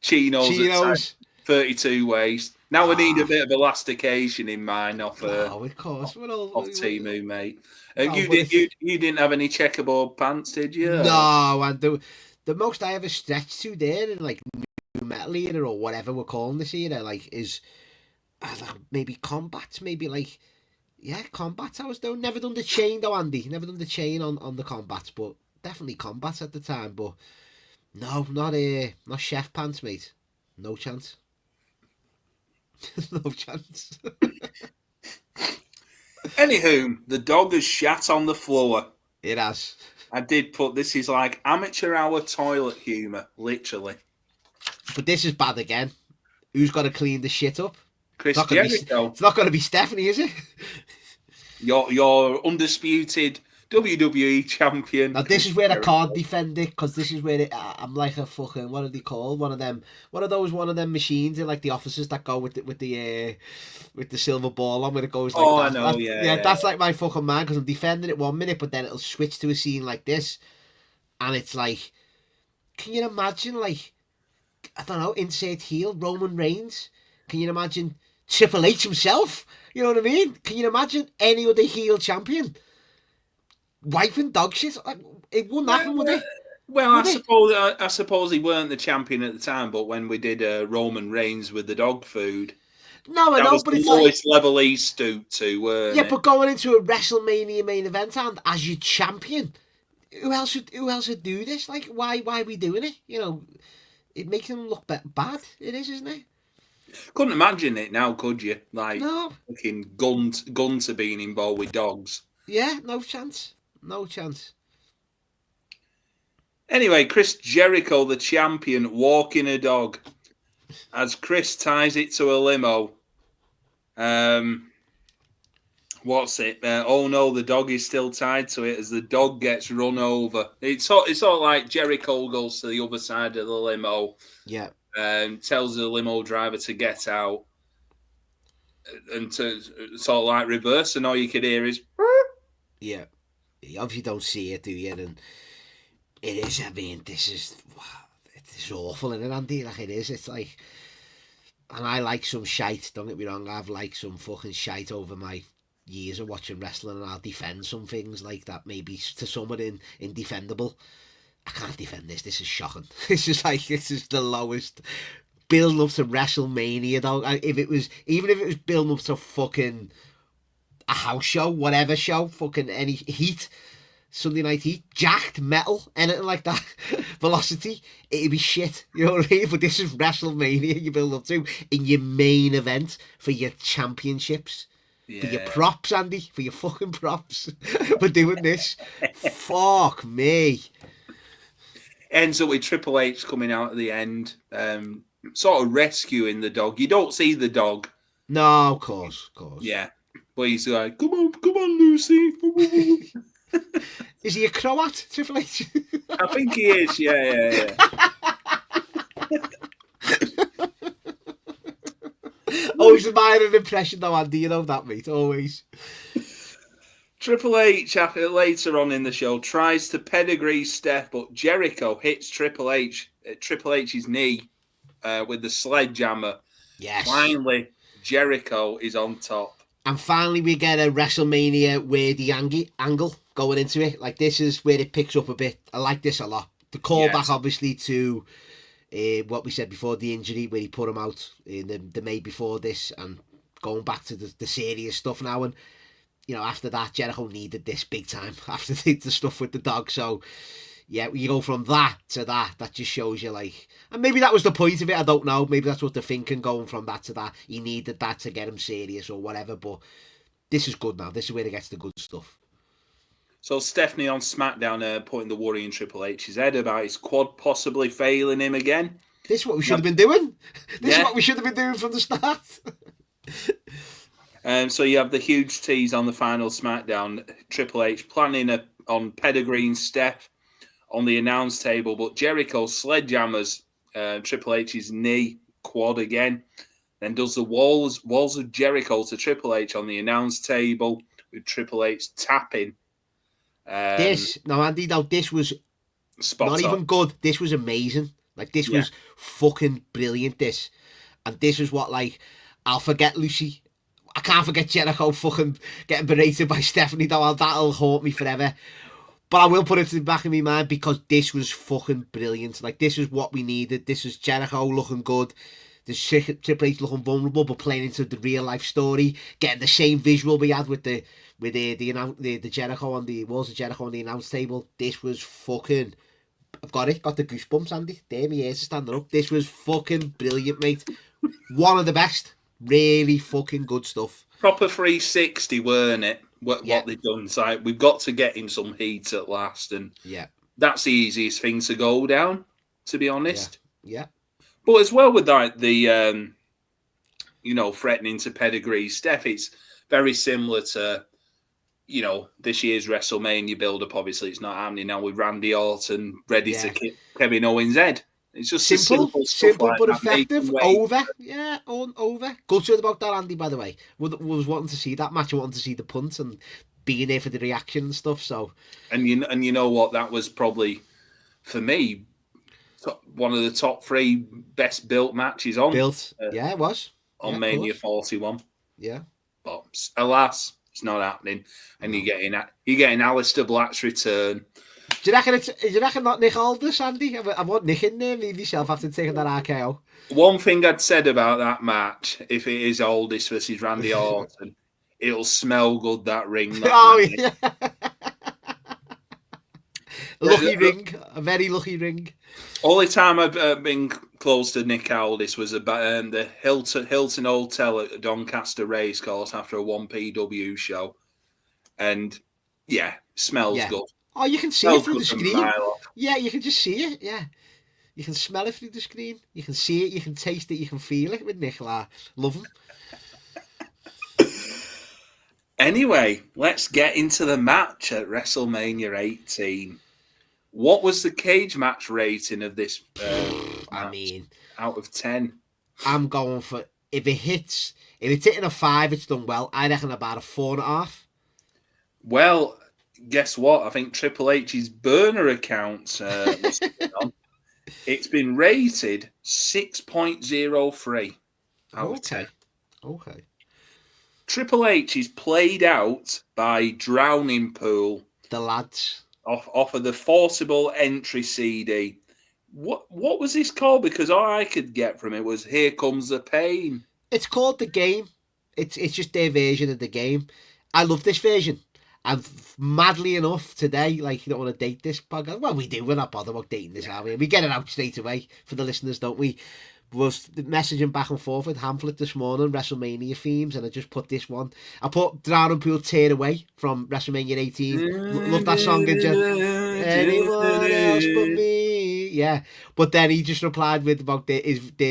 At 32 waist. Now I need a bit of elastication in mine off of course. Off Timu, mate. You didn't have any checkerboard pants, did you? No, and the most I ever stretched to there in like new metal era or whatever we're calling this era, like, is maybe combat, combat I was doing. Never done the chain though, Andy. Never done the chain on the combats, but definitely combats at the time. But no, not chef pants, mate. No chance. No chance. Anywho, the dog has shat on the floor. It has. I did put this is like amateur hour toilet humour, literally. But this is bad again. Who's got to clean the shit up? Chris Jericho. It's not going to be Stephanie, is it? Your undisputed WWE champion. Now this is where I can't defend it, because this is where I'm like a fucking, what are they called? One of them machines in like the offices that go with the silver ball on, where it goes like that. I know, yeah. That's like my fucking mind, because I'm defending it 1 minute, but then it'll switch to a scene like this, and it's like, can you imagine, like, I don't know, insert heel Roman Reigns? Can you imagine Triple H himself? You know what I mean? Can you imagine any other heel champion wiping dog shit? It wouldn't happen, would it? Well, I suppose he weren't the champion at the time, but when we did Roman Reigns with the dog food, no, I know, but it's the lowest level he stooped to, weren't it? But going into a WrestleMania main event and as your champion, who else would do this? Like, why are we doing it? You know, it makes him look bad. It is, isn't it? Couldn't imagine it now, could you? Like, no. Fucking Gunter being involved with dogs. Yeah, no chance. No chance. Anyway, Chris Jericho, the champion, walking a dog. As Chris ties it to a limo. What's it? Oh no, the dog is still tied to it as the dog gets run over. It's sort of like Jericho goes to the other side of the limo. Yeah. Tells the limo driver to get out. And to sort of like reverse, and all you could hear is... Yeah. You obviously don't see it, do you? And it is, I mean, this is awful, isn't it, Andy? Like, it is. It's like... And I like some shite, don't get me wrong. I've liked some fucking shite over my years of watching wrestling, and I'll defend some things like that, maybe to someone indefendable. I can't defend this. This is shocking. This is the lowest. Building up to WrestleMania, though. Even if it was building up to fucking a house show, whatever show, fucking any heat, Sunday Night Heat, jacked metal, anything like that, velocity, it'd be shit, you know what I mean? But this is WrestleMania you build up to in your main event for your championships. Yeah. For your props, Andy, for your fucking props. We're doing this. Fuck me. Ends up with Triple H coming out at the end, sort of rescuing the dog. You don't see the dog. No, of course. Yeah. But he's like, come on, Lucy. Is he a Croat, Triple H? I think he is, yeah. Always admire an impression though, Andy, you know that, mate, always. Triple H, later on in the show, tries to pedigree Steph, but Jericho hits Triple H's knee with the sledgehammer. Yes. Finally, Jericho is on top. And finally we get a WrestleMania worthy angle going into it. Like, this is where it picks up a bit. I like this a lot. The callback, obviously, to what we said before, the injury, where he put him out in the May before this, and going back to the serious stuff now. And, you know, after that, Jericho needed this big time after the stuff with the dog. So, yeah, you go from that to that. That just shows you, like... And maybe that was the point of it, I don't know. Maybe that's what they're thinking, going from that to that. He needed that to get him serious or whatever. But this is good now. This is where it gets the good stuff. So Stephanie on SmackDown putting the worry in Triple H's head about his quad possibly failing him again. This is what we should have been doing. This is what we should have been doing from the start. So you have the huge tease on the final SmackDown. Triple H planning on pedigreeing Steph on the announce table, but Jericho sledgehammers Triple H's knee, quad again, then does the walls of Jericho to Triple H on the announce table with Triple H tapping. Andy, this was not even good. This was amazing. Like, this was fucking brilliant, this. And this is what, like, I'll forget Lucy. I can't forget Jericho fucking getting berated by Stephanie, though. That'll haunt me forever. But I will put it to the back of my mind, because this was fucking brilliant. Like, this is what we needed. This is Jericho looking good. This Triple H looking vulnerable, but playing into the real life story. Getting the same visual we had with the Jericho on the walls of Jericho on the announce table. This was fucking... I've got it. Got the goosebumps, Andy. There, my ears are standing up. This was fucking brilliant, mate. One of the best. Really fucking good stuff. Proper 360, weren't it? What they've done. It's like, we've got to get him some heat at last, and that's the easiest thing to go down, to be honest. Yeah. But as well with that, the threatening to pedigree Steph, it's very similar to, this year's WrestleMania build-up. Obviously, it's not happening now with Randy Orton ready to kick Kevin Owens' head. It's just simple like but effective. Over. Yeah, over. Gutted about that, Andy, by the way. Was wanting to see that match, wanting to see the punt and being there for the reaction and stuff. So, and you know what? That was probably, for me, one of the top 3 best built matches on. It was. On Mania 41. Yeah. But alas, it's not happening. And you're getting Aleister Black's return. Do you reckon not Nick Aldis, Andy? I want Nick in there, me myself, after taking that RKO. One thing I'd said about that match, if it is Aldis versus Randy Orton, it'll smell good, that ring. Yeah. Lucky ring. A very lucky ring. Only time I've been close to Nick Aldis was about the Hilton Hotel at Doncaster Racecourse after a 1PW show. And, smells good. Oh, you can see it through the screen. Yeah, you can just see it, yeah. You can smell it through the screen. You can see it, you can taste it, you can feel it with Nicola. Love him. Anyway, let's get into the match at WrestleMania 18. What was the cage match rating of this out of 10? I'm going for, if it's hitting a 5, it's done well. I reckon about a 4.5. Well, guess what? I think Triple H's burner account it's been rated 6.03 out of 10. Okay. Triple H is played out by Drowning Pool. The lads. Off of the Forcible Entry CD. What was this called? Because all I could get from it was Here Comes the Pain. It's called The Game. It's just their version of The Game. I love this version. And madly enough, today, like, you don't want to date this podcast. Well, we do. We're not bothered about dating this, are we? We get it out straight away for the listeners, don't we? We're messaging back and forth with Hamlet this morning, WrestleMania themes, and I just put this one. I put Drowning Pool Tear Away from WrestleMania 18. Love that song, did you? Anyone else but me? Yeah. But then he just replied with about their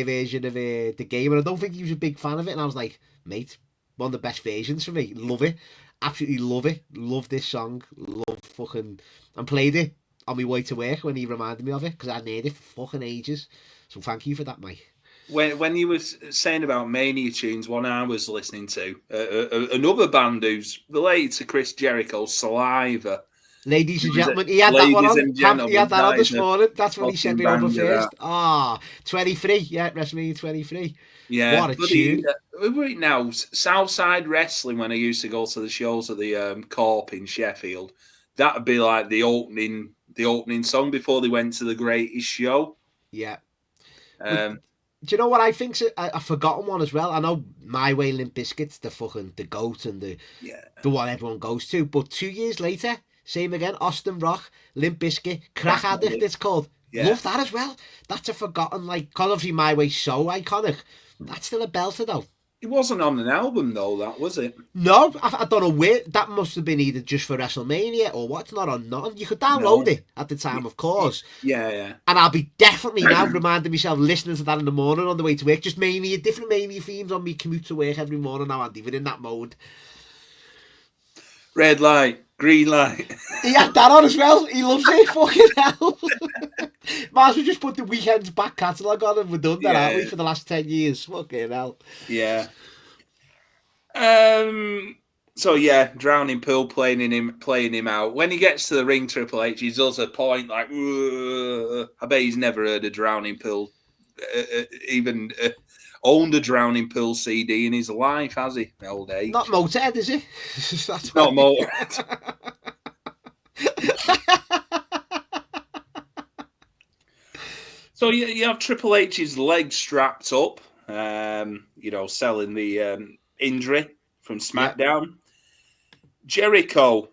version of the game, and I don't think he was a big fan of it, and I was like, mate, one of the best versions for me. Love it. Absolutely love it. Love this song. Love fucking... And played it on my way to work when he reminded me of it, because I heard it for fucking ages. So thank you for that, mate. When you was saying about Mania tunes, one I was listening to, another band who's related to Chris Jericho, Saliva. Ladies and gentlemen, he had that one on. He had that on this morning. That's when he sent me over first. 23. Yeah, WrestleMania 23. Yeah. What a tune. Right now, Southside Wrestling, when I used to go to the shows at the Corp in Sheffield, that'd be like the opening song before they went to the Greatest Show. Yeah. Do you know what I think's a forgotten one as well? I know My Way, Limp Bizkit's the GOAT and the one everyone goes to, but 2 years later, same again, Austin Rock, Limp Bizkit, Crack Addict it's called. Yeah. Love that as well. That's a forgotten, like, because obviously My Way's so iconic. That's still a belter though. It wasn't on an album though, that was it? No, I don't know where. That must have been either just for WrestleMania or what. It's not on nothing. You could download it at the time, of course. Yeah. And I'll be definitely now reminding myself, listening to that in the morning on the way to work. Just Mania, different Mania themes on me commute to work every morning now, Andy. We're in that mode. Red light, green light. He had that on as well. He loves it. Fucking hell. Might as well just put the Weekend's back catalogue on and we're done that, aren't we, for the last 10 years? Fucking hell. Yeah. So yeah, Drowning Pool playing him out. When he gets to the ring, Triple H, he does a point like, I bet he's never heard of Drowning Pool, even owned a Drowning Pool CD in his life, has he? Old age. Not Motorhead, is he? That's not Motorhead. So you have Triple H's leg strapped up, selling the injury from SmackDown. Yeah. Jericho,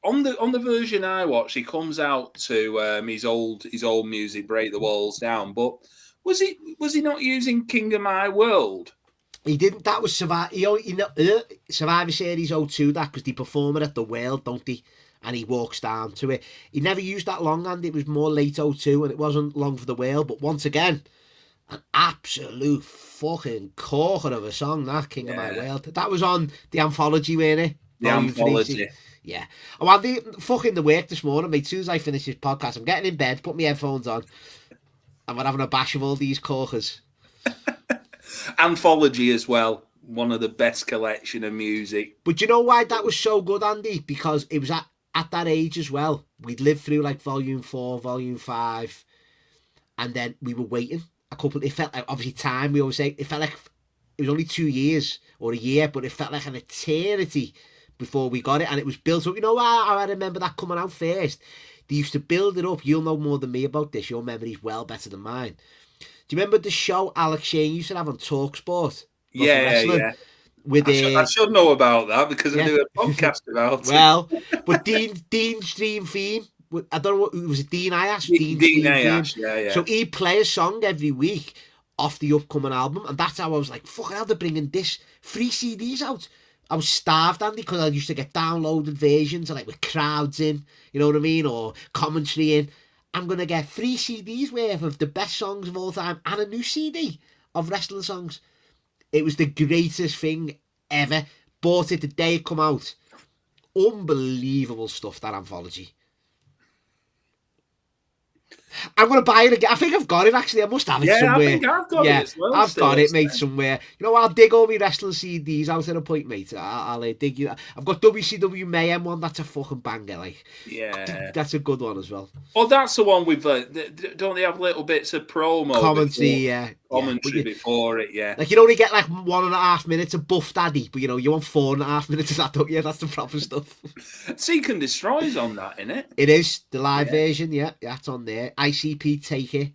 on the version I watched, he comes out to his old music, Break the Walls Down. But was he not using King of My World? He didn't. That was Survivor Series 02. That because they perform it at the World, don't they? And he walks down to it. He never used that long, and it was more late 02, and it wasn't long for the World. But once again, an absolute fucking corker of a song, that King of My World. That was on the anthology, wasn't it? The anthology. Yeah. I want the work this morning, mate. As soon as I finish this podcast, I'm getting in bed, put my headphones on, and we're having a bash of all these corkers. Anthology as well. One of the best collection of music. But you know why that was so good, Andy? Because it was at that age as well. We'd lived through like Volume 4, Volume 5, and then we were waiting. It felt like, obviously, time, we always say, it felt like it was only 2 years or a year, but it felt like an eternity before we got it, and it was built up. You know, I remember that coming out first. They used to build it up. You'll know more than me about this. Your memory's well better than mine. Do you remember the show Alex Shane used to have on TalkSport? Yeah. I should know about that because I do a podcast about it. Well, but Dean's Dream theme, I don't know what it was. Dean Ayash. Dean Ayash, yeah. So he'd play a song every week off the upcoming album, and that's how I was like, fucking hell, they're bringing this free CDs out. I was starved, Andy, because I used to get downloaded versions, like with crowds in, you know what I mean, or commentary in. I'm gonna get 3 CDs worth of the best songs of all time and a new CD of wrestling songs. It was the greatest thing ever. Bought it the day it come out. Unbelievable stuff, that anthology. I'm going to buy it again. I think I've got it, actually. I must have it somewhere. I think I've got it as well. I've got it, mate, somewhere. You know, I'll dig all my wrestling CDs out at a point, mate. I'll dig you. I've got WCW Mayhem one. That's a fucking banger, like. Yeah. That's a good one as well. Oh, that's the one with, don't they have little bits of promo? Commentary, Commentary before it, yeah. Like, you only get like 1.5 minutes of Buff Daddy, but, you know, you want 4.5 minutes of that, don't you? That's the proper stuff. Seek and Destroy's on that, isn't it? It is. The live version, yeah. That's on there. ICP Take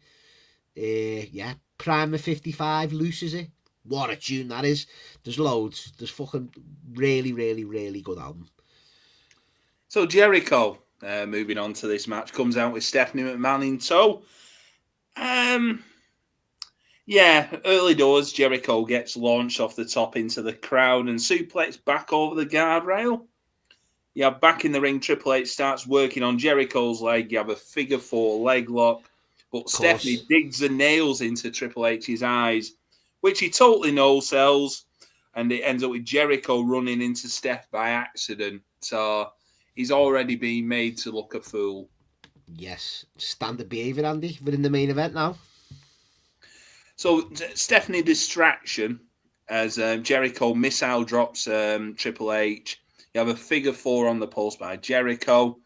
It. Primer 55 loses it. What a tune that is. There's loads. There's fucking really, really, really good album. So Jericho, moving on to this match, comes out with Stephanie McMahon in tow. Yeah, early doors, Jericho gets launched off the top into the crowd and suplex back over the guardrail. You have back in the ring, Triple H starts working on Jericho's leg. You have a figure 4 leg lock, but Stephanie digs the nails into Triple H's eyes, which he totally no-sells, and it ends up with Jericho running into Steph by accident. So he's already been made to look a fool. Yes, standard behaviour, Andy. We're in the main event now. So Stephanie distraction as Jericho missile drops Triple H. You have a figure 4 on the post by Jericho.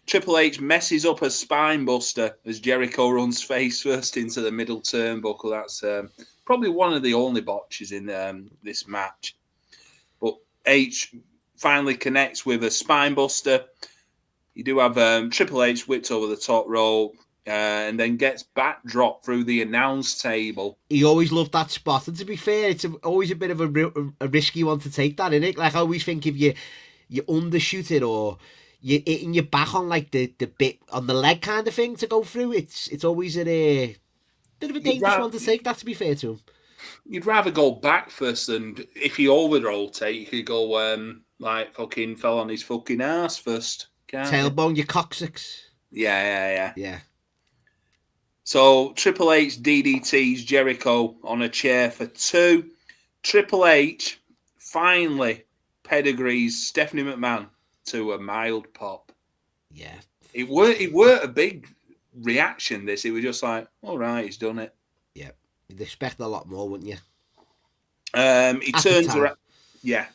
Triple H messes up a spine buster as Jericho runs face first into the middle turnbuckle. That's probably one of the only botches in this match. But H finally connects with a spine buster. You do have Triple H whipped over the top rope. And then gets back dropped through the announce table. He always loved that spot, and to be fair, it's always a bit of a risky one to take that, isn't it? Like I always think if you undershoot it or you're hitting your back on like the bit on the leg kind of thing to go through, it's always a bit of a dangerous one to take. That, to be fair to him, you'd rather go back first, and if you over rotate, you could go like fucking fell on his fucking ass first. Tailbone, you coccyx. Yeah. So Triple H DDTs Jericho on a chair for 2. Triple H finally pedigrees Stephanie McMahon to a mild pop. Yeah. It weren't a big reaction, this. It was just like, all right, he's done it. Yeah. You'd expect a lot more, wouldn't you? He turns around. Yeah.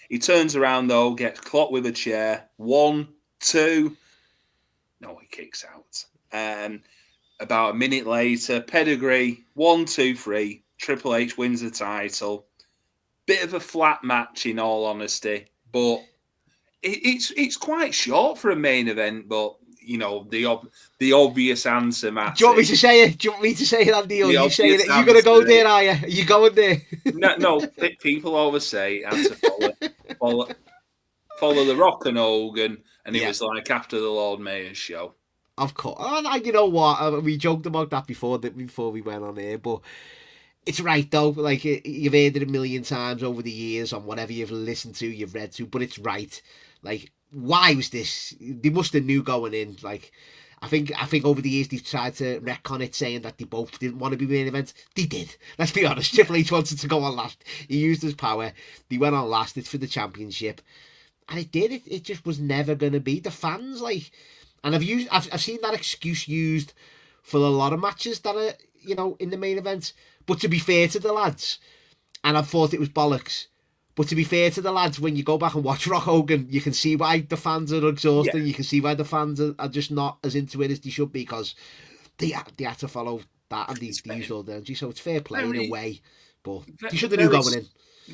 He turns around, though, gets clocked with a chair. 1, 2. No, he kicks out. About a minute later, pedigree, 1, 2, 3. Triple H wins the title. Bit of a flat match, in all honesty, but it's quite short for a main event. But you know the obvious answer, Matt. Do you want me to say it? Do you want me to say it, Andy? Or you saying it? You gonna go there? Are you? Are you going there? No. People always say you have to follow the Rock and Hogan, and it was like after the Lord Mayor's show. Of course. And you know what? We joked about that before we went on air, but it's right, though. Like, you've heard it a million times over the years on whatever you've listened to, you've read to, but it's right. Like, why was this? They must have knew going in. Like, I think over the years they've tried to retcon it, saying that they both didn't want to be main events. They did. Let's be honest. Triple H wanted to go on last. He used his power. They went on last. It's for the championship. And it did. It just was never going to be. The fans, like... And I've seen that excuse used for a lot of matches that are, you know, in the main event. But to be fair to the lads, and I thought it was bollocks, but to be fair to the lads, when you go back and watch Rock Hogan, you can see why the fans are exhausted. Yeah. You can see why the fans are just not as into it as they should be, because they had to follow that and they used all the energy. So it's fair play in a way, but they should have knew going in.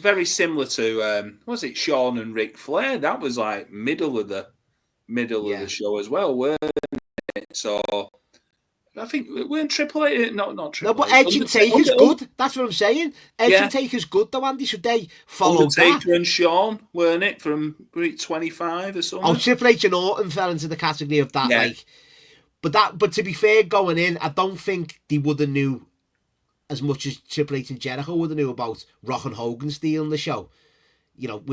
Very similar to, was it Shawn and Ric Flair? That was like middle of the show as well, weren't it? So I think weren't Triple H, not Triple H. No, but Edge and Taker's good. That's what I'm saying. Edge and Taker's good though, Andy. Should they follow that? Taker and Shawn, weren't it, from 25 or something? Oh, Triple H and Orton fell into the category of that. Yeah. But to be fair, going in, I don't think they would have knew as much as Triple H and Jericho would have knew about Rock and Hogan stealing the show. You know,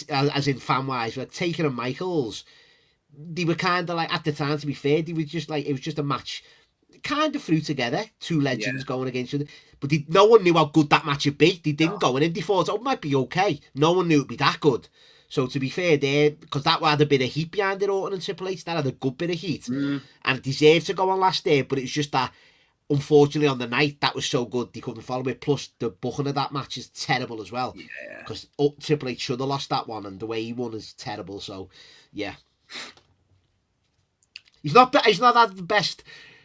as in fan wise, like Taker and Michaels. They were kind of like, at the time, to be fair, they were just like, it was just a match kind of threw together, 2 legends going against each other. But no one knew how good that match would be. They didn't go in. They thought, it might be okay. No one knew it'd be that good. So to be fair there, because that had a bit of heat behind it, Orton and Triple H, that had a good bit of heat. And it deserved to go on last day, but it was just that, unfortunately, on the night, that was so good, they couldn't follow it. Plus, the booking of that match is terrible as well. Because Triple H should have lost that one, and the way he won is terrible. So, yeah. He's not had the best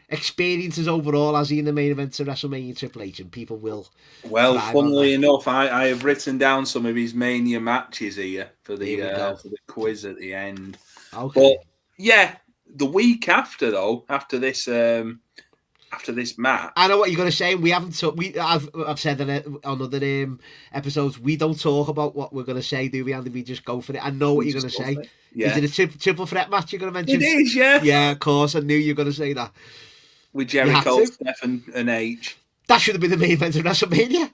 experiences overall, has he, in the main event of WrestleMania Triple H, and people will... Well, funnily enough, I have written down some of his Mania matches here for the quiz at the end. Okay. But, yeah, the week after, though, after this after this match. I know what you're going to say. We haven't. I've said on other episodes. We don't talk about what we're going to say, do we? And we just go for it. I know what you're going to say. Yeah. Is it a triple threat match you're going to mention? It is, yeah. Yeah, of course. I knew you were going to say that. With Jericho, Steph, and H. That should have been the main event of WrestleMania.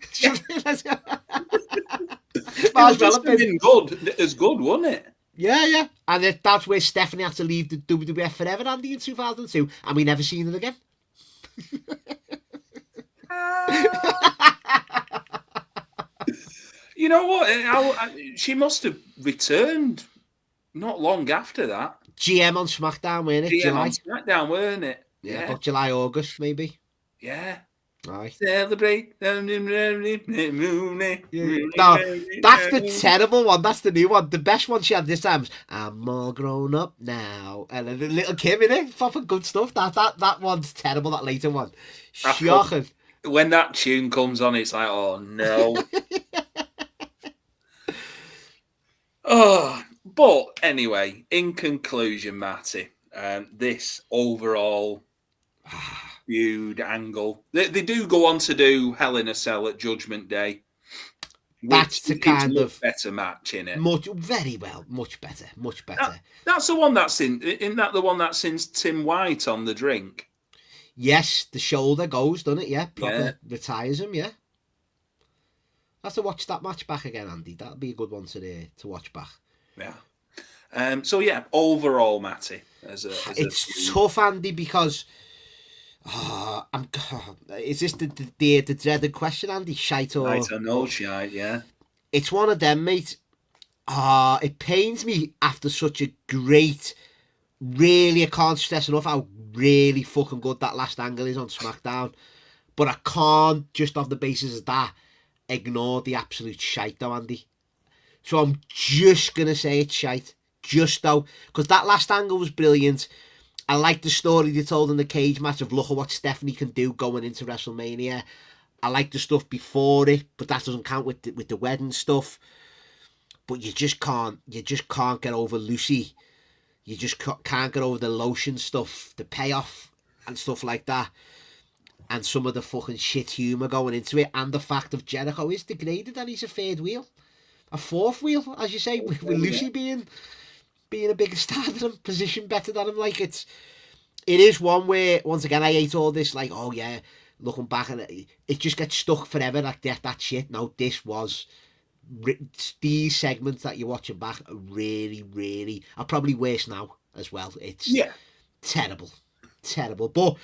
Might as well have been good. As good, wasn't it? Yeah. And that's where Stephanie had to leave the WWF forever, Andy, in 2002, and we never seen her again. You know what? She must have returned not long after that. GM on SmackDown, weren't it? GM on SmackDown, weren't it? Yeah, about July, August, maybe. Yeah. Aye. Celebrate. No, that's the terrible one. That's the new one. The best one she had this time was "I'm all grown up now," and a little Kim in it. Proper good stuff. That one's terrible. That later one, shocking. When that tune comes on, it's like, oh no. But anyway, in conclusion, Matty, this overall feud angle, they do go on to do Hell in a Cell at Judgment Day. That's the kind of better match in it. Much better. That's the one that's in that the one that sends Tim White on the drink. Yes, the shoulder goes, doesn't it? Yeah, proper retires him. Yeah, I have to watch that match back again, Andy. That'd be a good one to watch back. Yeah. So yeah, overall, Matty, it's tough, Andy, because is this the dreaded question, Andy? Shite or no shite? Yeah, it's one of them, mate. It pains me after such a great. Really, I can't stress enough how really fucking good that last angle is on SmackDown. But I can't, just off the basis of that, ignore the absolute shite though, Andy. So I'm just going to say it's shite. Just though. Because that last angle was brilliant. I like the story they told in the cage match of look at what Stephanie can do going into WrestleMania. I like the stuff before it, but that doesn't count with the wedding stuff. But you just can't get over Lucy. You just can't get over the lotion stuff, the payoff and stuff like that. And some of the fucking shit humour going into it. And the fact of Jericho is degraded and he's a third wheel. A fourth wheel, as you say, with Lucy being a bigger star than him, positioned better than him. Like, it is one where, once again, I hate all this, like, oh yeah, looking back, and it just gets stuck forever, like that shit. No, this was... These segments that you're watching back are really are probably worse now as well. It's terrible. But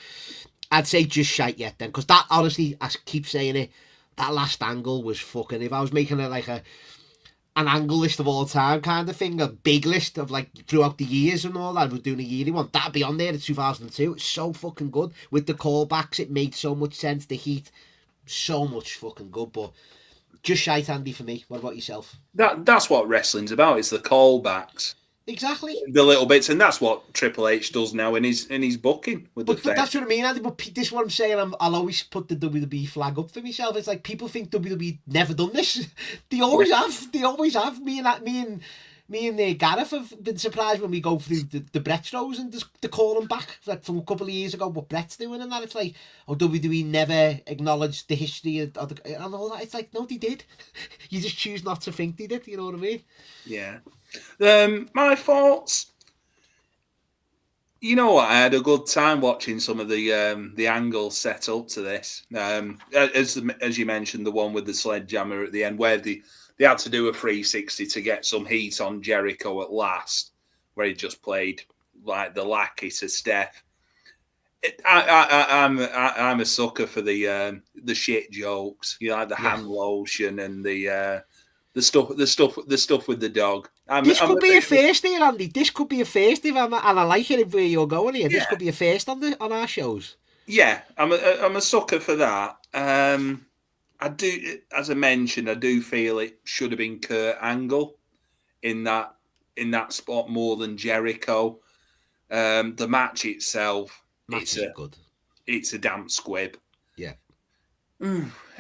I'd say just shite yet then, because that, honestly, I keep saying it, that last angle was fucking, if I was making it like an angle list of all time kind of thing, a big list of like throughout the years and all that, I was doing a yearly one, that'd be on there in 2002. It's so fucking good with the callbacks. It made so much sense. The heat, so much fucking good. But just shite, Andy, for me. What about yourself? That's what wrestling's about. It's the callbacks. Exactly. The little bits, and that's what Triple H does now in his booking. But that's what I mean, Andy. But this is what I'm saying. I'll always put the WWE flag up for myself. It's like people think WWE never done this. They always have. They always have. Me and Gareth have been surprised when we go through the Brett shows and they call them back, like from a couple of years ago, what Brett's doing and that. It's like, oh, WWE never acknowledged the history and all that. It's like, no, they did. You just choose not to think they did. You know what I mean? Yeah. My thoughts. You know what? I had a good time watching some of the angles set up to this. As you mentioned, the one with the sledgehammer at the end, where they had to do a 360 to get some heat on Jericho at last, where he just played like the lackey to Steph. I'm a sucker for the shit jokes. You know, like the hand lotion and the stuff with the dog. This could be a first here, Andy. This could be a first, and I like it where you're going here. This could be a first on our shows. Yeah, I'm a sucker for that. I do, as I mentioned, I do feel it should have been Kurt Angle in that spot more than Jericho. The match itself, it's a damn squib. Yeah,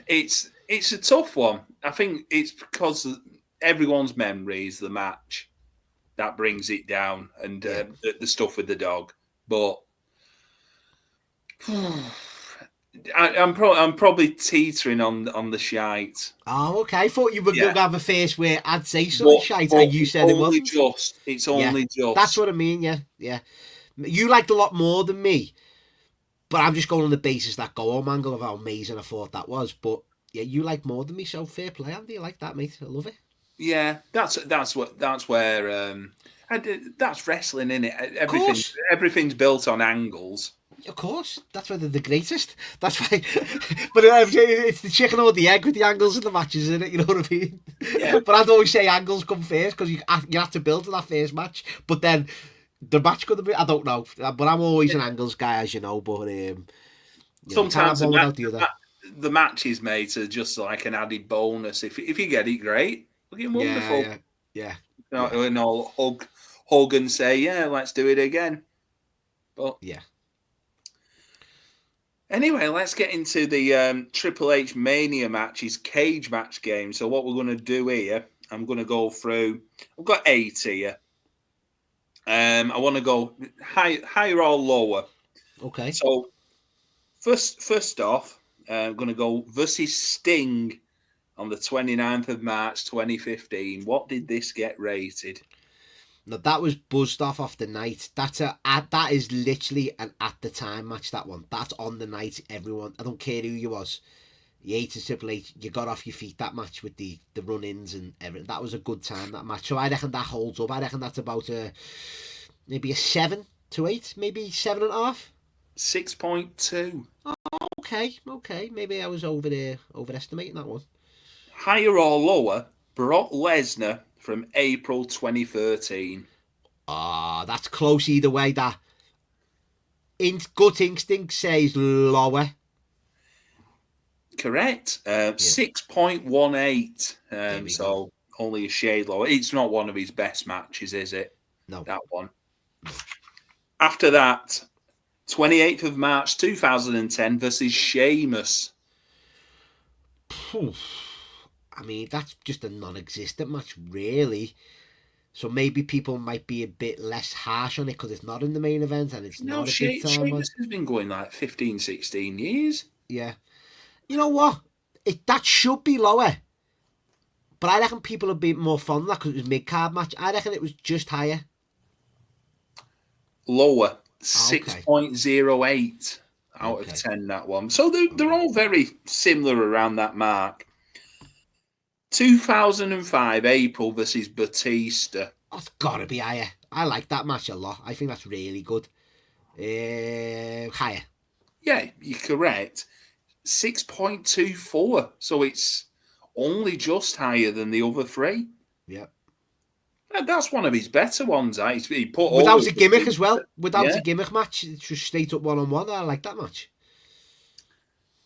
it's a tough one. I think it's because everyone's memory is the match that brings it down, and the stuff with the dog. But I'm probably teetering on the shite. Oh, okay. I thought you were going to have a face where I'd say something But, shite but and you it's said it only wasn't. just. It's Yeah, only that's just. what I mean. Yeah, yeah. You liked a lot more than me, but I'm just going on the basis that go-home angle of how amazing I thought that was. But yeah, you like more than me, so fair play, Andy. I like that, mate. I love it. Yeah, that's where that's wrestling, in it. Of course. Everything's built on angles. Of course, that's why they're the greatest. That's why, but it's the chicken or the egg with the angles and the matches in it. You know what I mean? Yeah. But I'd always say angles come first because you have to build to that first match. But then the match could have been, I don't know, but I'm always an angles guy, as you know. But you know, you can't have Sometimes one without the other. the matches, mate, are just like an added bonus. If you get it, great, looking wonderful. Yeah. And I'll hug and say, yeah, let's do it again. But yeah. Anyway, let's get into the Triple H Mania matches cage match game. So what we're going to do here, I'm going to go through. I've got 8 here. I want to go higher or lower. Okay. So first off, I'm going to go versus Sting on the 29th of March 2015. What did this get rated? No, that was buzzed off the night. That is literally an at the time match. That one. That's on the night. Everyone. I don't care who you was. You hated Triple H. You got off your feet that match with the run-ins and everything. That was a good time, that match. So I reckon that holds up. I reckon that's about maybe a 7 to 8, maybe 7.5. 6.2. Okay. Maybe I was overestimating that one. Higher or lower? Brock Lesnar from April 2013. That's close either way. That gut instinct says lower. Correct. 6.18. So only a shade lower. It's not one of his best matches, is it? No. That one. After that, 28th of March 2010 versus Sheamus. I mean, that's just a non-existent match, really. So maybe people might be a bit less harsh on it because it's not in the main event and it's not a big time one. Sheamus has been going like 15, 16 years. Yeah. You know what? That should be lower. But I reckon people would be more fond of that because it was a mid-card match. I reckon it was just higher. Lower. 6.08 out of 10, that one. So they're all very similar around that mark. 2005 April versus Batista. That's got to be higher. I like that match a lot. I think that's really good. Higher. Yeah, you're correct. 6.24. So it's only just higher than the other 3. Yeah. That's one of his better ones. He put without a gimmick as well. Without a gimmick match. It's just straight up one-on-one. I like that match.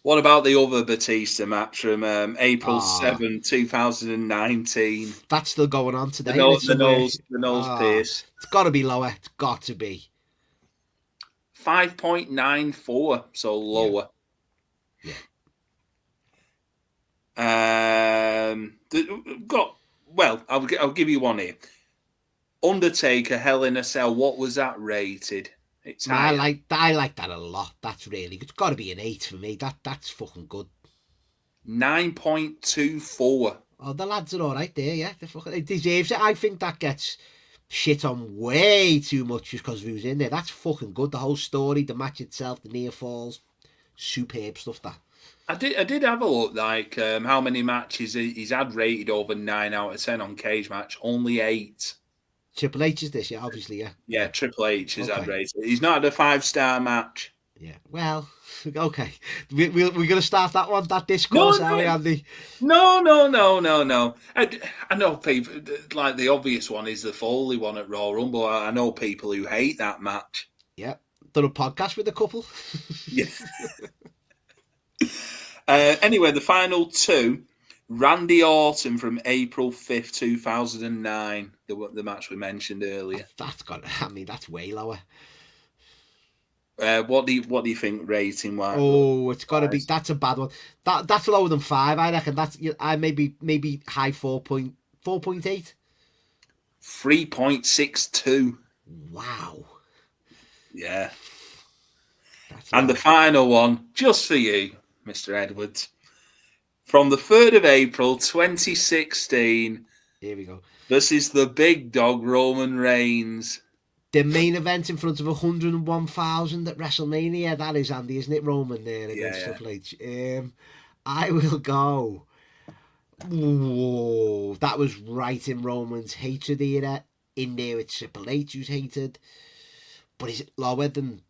What about the other Batista match from April 7, 2019? That's still going on today. The nose pierce. It's got to be lower. It's got to be. 5.94, so lower. Yeah. I'll give you one here. Undertaker, Hell in a Cell. What was that rated? I like that a lot. That's really good. It's got to be an 8 for me. That's fucking good. 9.24. Oh, the lads are all right there. Yeah, it deserves it. I think that gets shit on way too much just because of who's in there. That's fucking good. The whole story, the match itself, the near falls, superb stuff. That I did have a look, like how many matches he's had rated over 9 out of 10 on cage match. Only 8. Triple H is this, yeah, obviously, yeah. Yeah, Triple H is had rated. He's not had a 5-star match. Yeah, well, okay. We're going to start that discourse, are we, Andy? No. I know people, like the obvious one is the Foley one at Royal Rumble. I know people who hate that match. Yeah, done a podcast with a couple. Yeah. Anyway, the final 2, Randy Orton from April 5th, 2009, the match we mentioned earlier. That's way lower. What do you think rating wise? Oh, it's got to be. That's a bad one. That's lower than 5. I reckon that's. I maybe high 4.8. 3.62. Wow. Yeah. And the final one, just for you, Mr. Edwards. From the 3rd of April, 2016. Here we go. This is the big dog, Roman Reigns. The main event in front of 101,000 at WrestleMania. That is Andy, isn't it? Roman there against Triple H. I will go. Whoa, that was right in Roman's hatred era. In there with Triple H, who's hated. But is it lower than...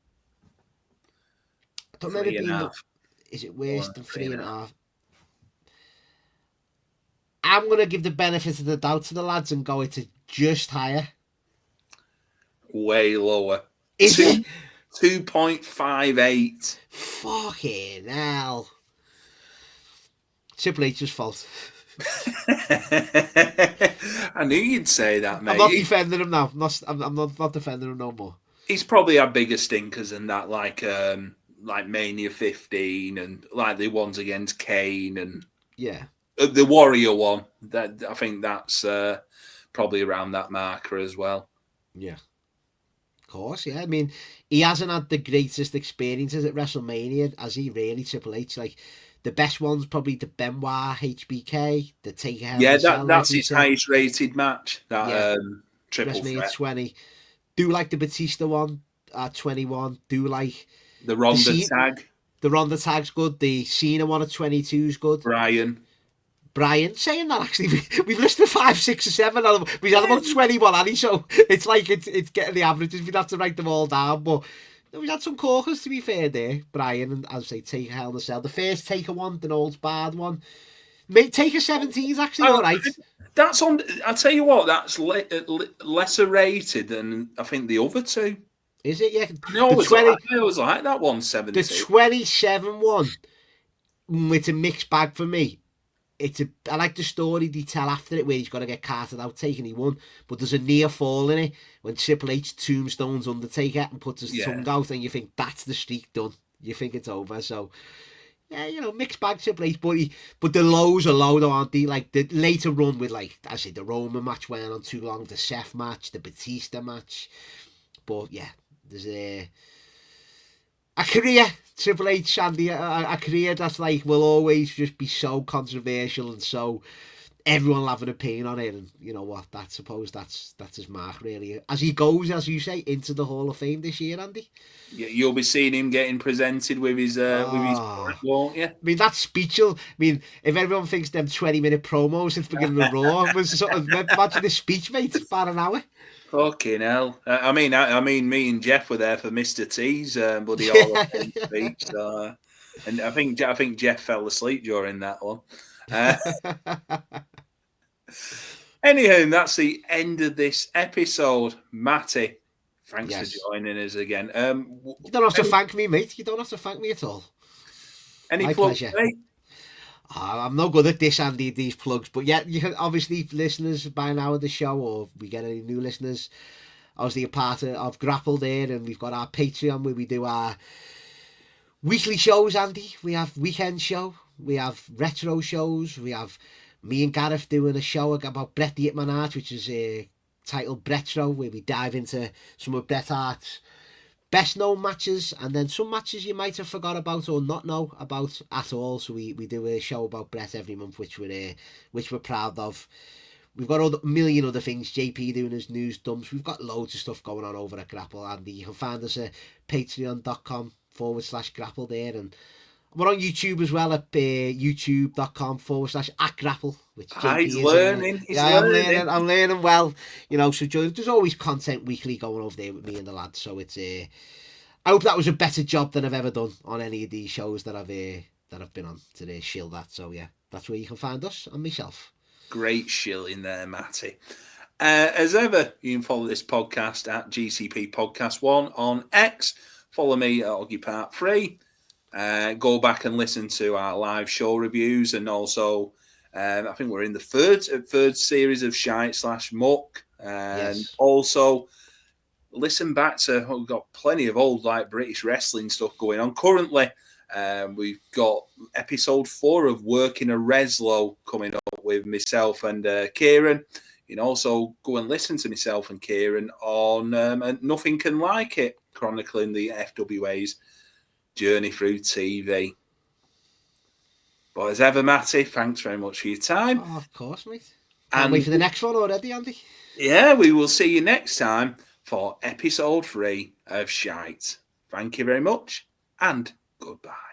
I don't remember it being... Is it worse than 3.5? I'm going to give the benefit of the doubt to the lads and go it's just higher. Way lower. Is it? 2.58. Fucking hell. Triple H's fault. I knew you'd say that, mate. I'm not defending him now. I'm not defending him no more. He's probably had bigger stinkers than that, like Mania 15 and like the ones against Kane and the Warrior one. That I think that's probably around that marker as well. Yeah. Of course, yeah. I mean, he hasn't had the greatest experiences at WrestleMania, has he really, Triple H? Like, the best one's probably the Benoit HBK, the Taker Hell. Yeah, that's his highest rated match, that triple threat. 20. Do like the Batista one at 21. Do like... The Ronda tag. The Ronda tag's good. The Cena one at 22 is good. Brian, saying that actually, we've listed 5, 6, or 7 of them. We've had about 21, Annie, so it's like it's getting the averages. We'd have to write them all down, but we've had some corkers, to be fair, there. Brian and, as I say, Taker Hell in a Cell. The first Taker one, the old bad one. Taker 17 is actually all right. That's on. I'll tell you what, that's lesser rated than I think the other two. Is it? Yeah. No, I was like that one, 17. The 27 one, it's a mixed bag for me. I like the story they tell after it where he's got to get carted out, taking he won, but there's a near fall in it when Triple H tombstones Undertaker and puts his tongue out, and you think that's the streak done. You think it's over. So yeah, mixed bag Triple H, but the lows are low though, aren't they? Like the later run with, like I say, the Roman match went on too long, the Seth match, the Batista match, but yeah, there's a career, Triple H, Andy, a career that's like will always just be so controversial and so everyone will have an opinion on it, and you know what? I suppose that's his mark really. As he goes, as you say, into the Hall of Fame this year, Andy. Yeah, you'll be seeing him getting presented with his won't you? I mean, that speech. I mean, if everyone thinks them 20-minute promos at the beginning of Raw was sort of imagine the speech, mate, about an hour. Fucking hell! I mean, me and Jeff were there for Mr. T's bloody Hall of Fame speech, so, and I think Jeff fell asleep during that one. Anywho, that's the end of this episode. Matty, thanks for joining us again. You don't have to thank me, mate. You don't have to thank me at all. Any plugs, mate? I'm no good at this, Andy, these plugs, but yeah, you can obviously listeners by now of the show, or if we get any new listeners, obviously a part of GRAPPL there, and we've got our Patreon where we do our weekly shows, Andy. We have weekend show, we have retro shows, we have me and Gareth doing a show about Bret the Hitman Hart, which is titled Bretro, where we dive into some of Bret Hart's best known matches, and then some matches you might have forgot about or not know about at all. So we do a show about Bret every month, which we're proud of. We've got a million other things. JP doing his news dumps. We've got loads of stuff going on over at GRAPPL, and you can find us at patreon.com/GRAPPL there, and we're on YouTube as well at youtube.com/@GRAPPL. Which he's learning. I'm learning well. So there's always content weekly going over there with me and the lads. So it's I hope that was a better job than I've ever done on any of these shows that I've been on today. Shill that. So yeah, that's where you can find us and myself. Great shill in there, Matty. As ever, you can follow this podcast at GCP Podcast 1 on X. Follow me at Oggy Part 3. Go back and listen to our live show reviews, and also I think we're in the third series of Shite/Muck, and also listen back to we've got plenty of old British wrestling stuff going on currently. We've got episode 4 of Working a Reslow coming up with myself and Kieran. You can also go and listen to myself and Kieran on Nothing Can Like It, chronicling the FWA's journey through TV. But as ever, Matty, thanks very much for your time. Oh, of course, mate. Can't wait for the next one already, Andy. Yeah, we will see you next time for episode 3 of Shite. Thank you very much, and goodbye.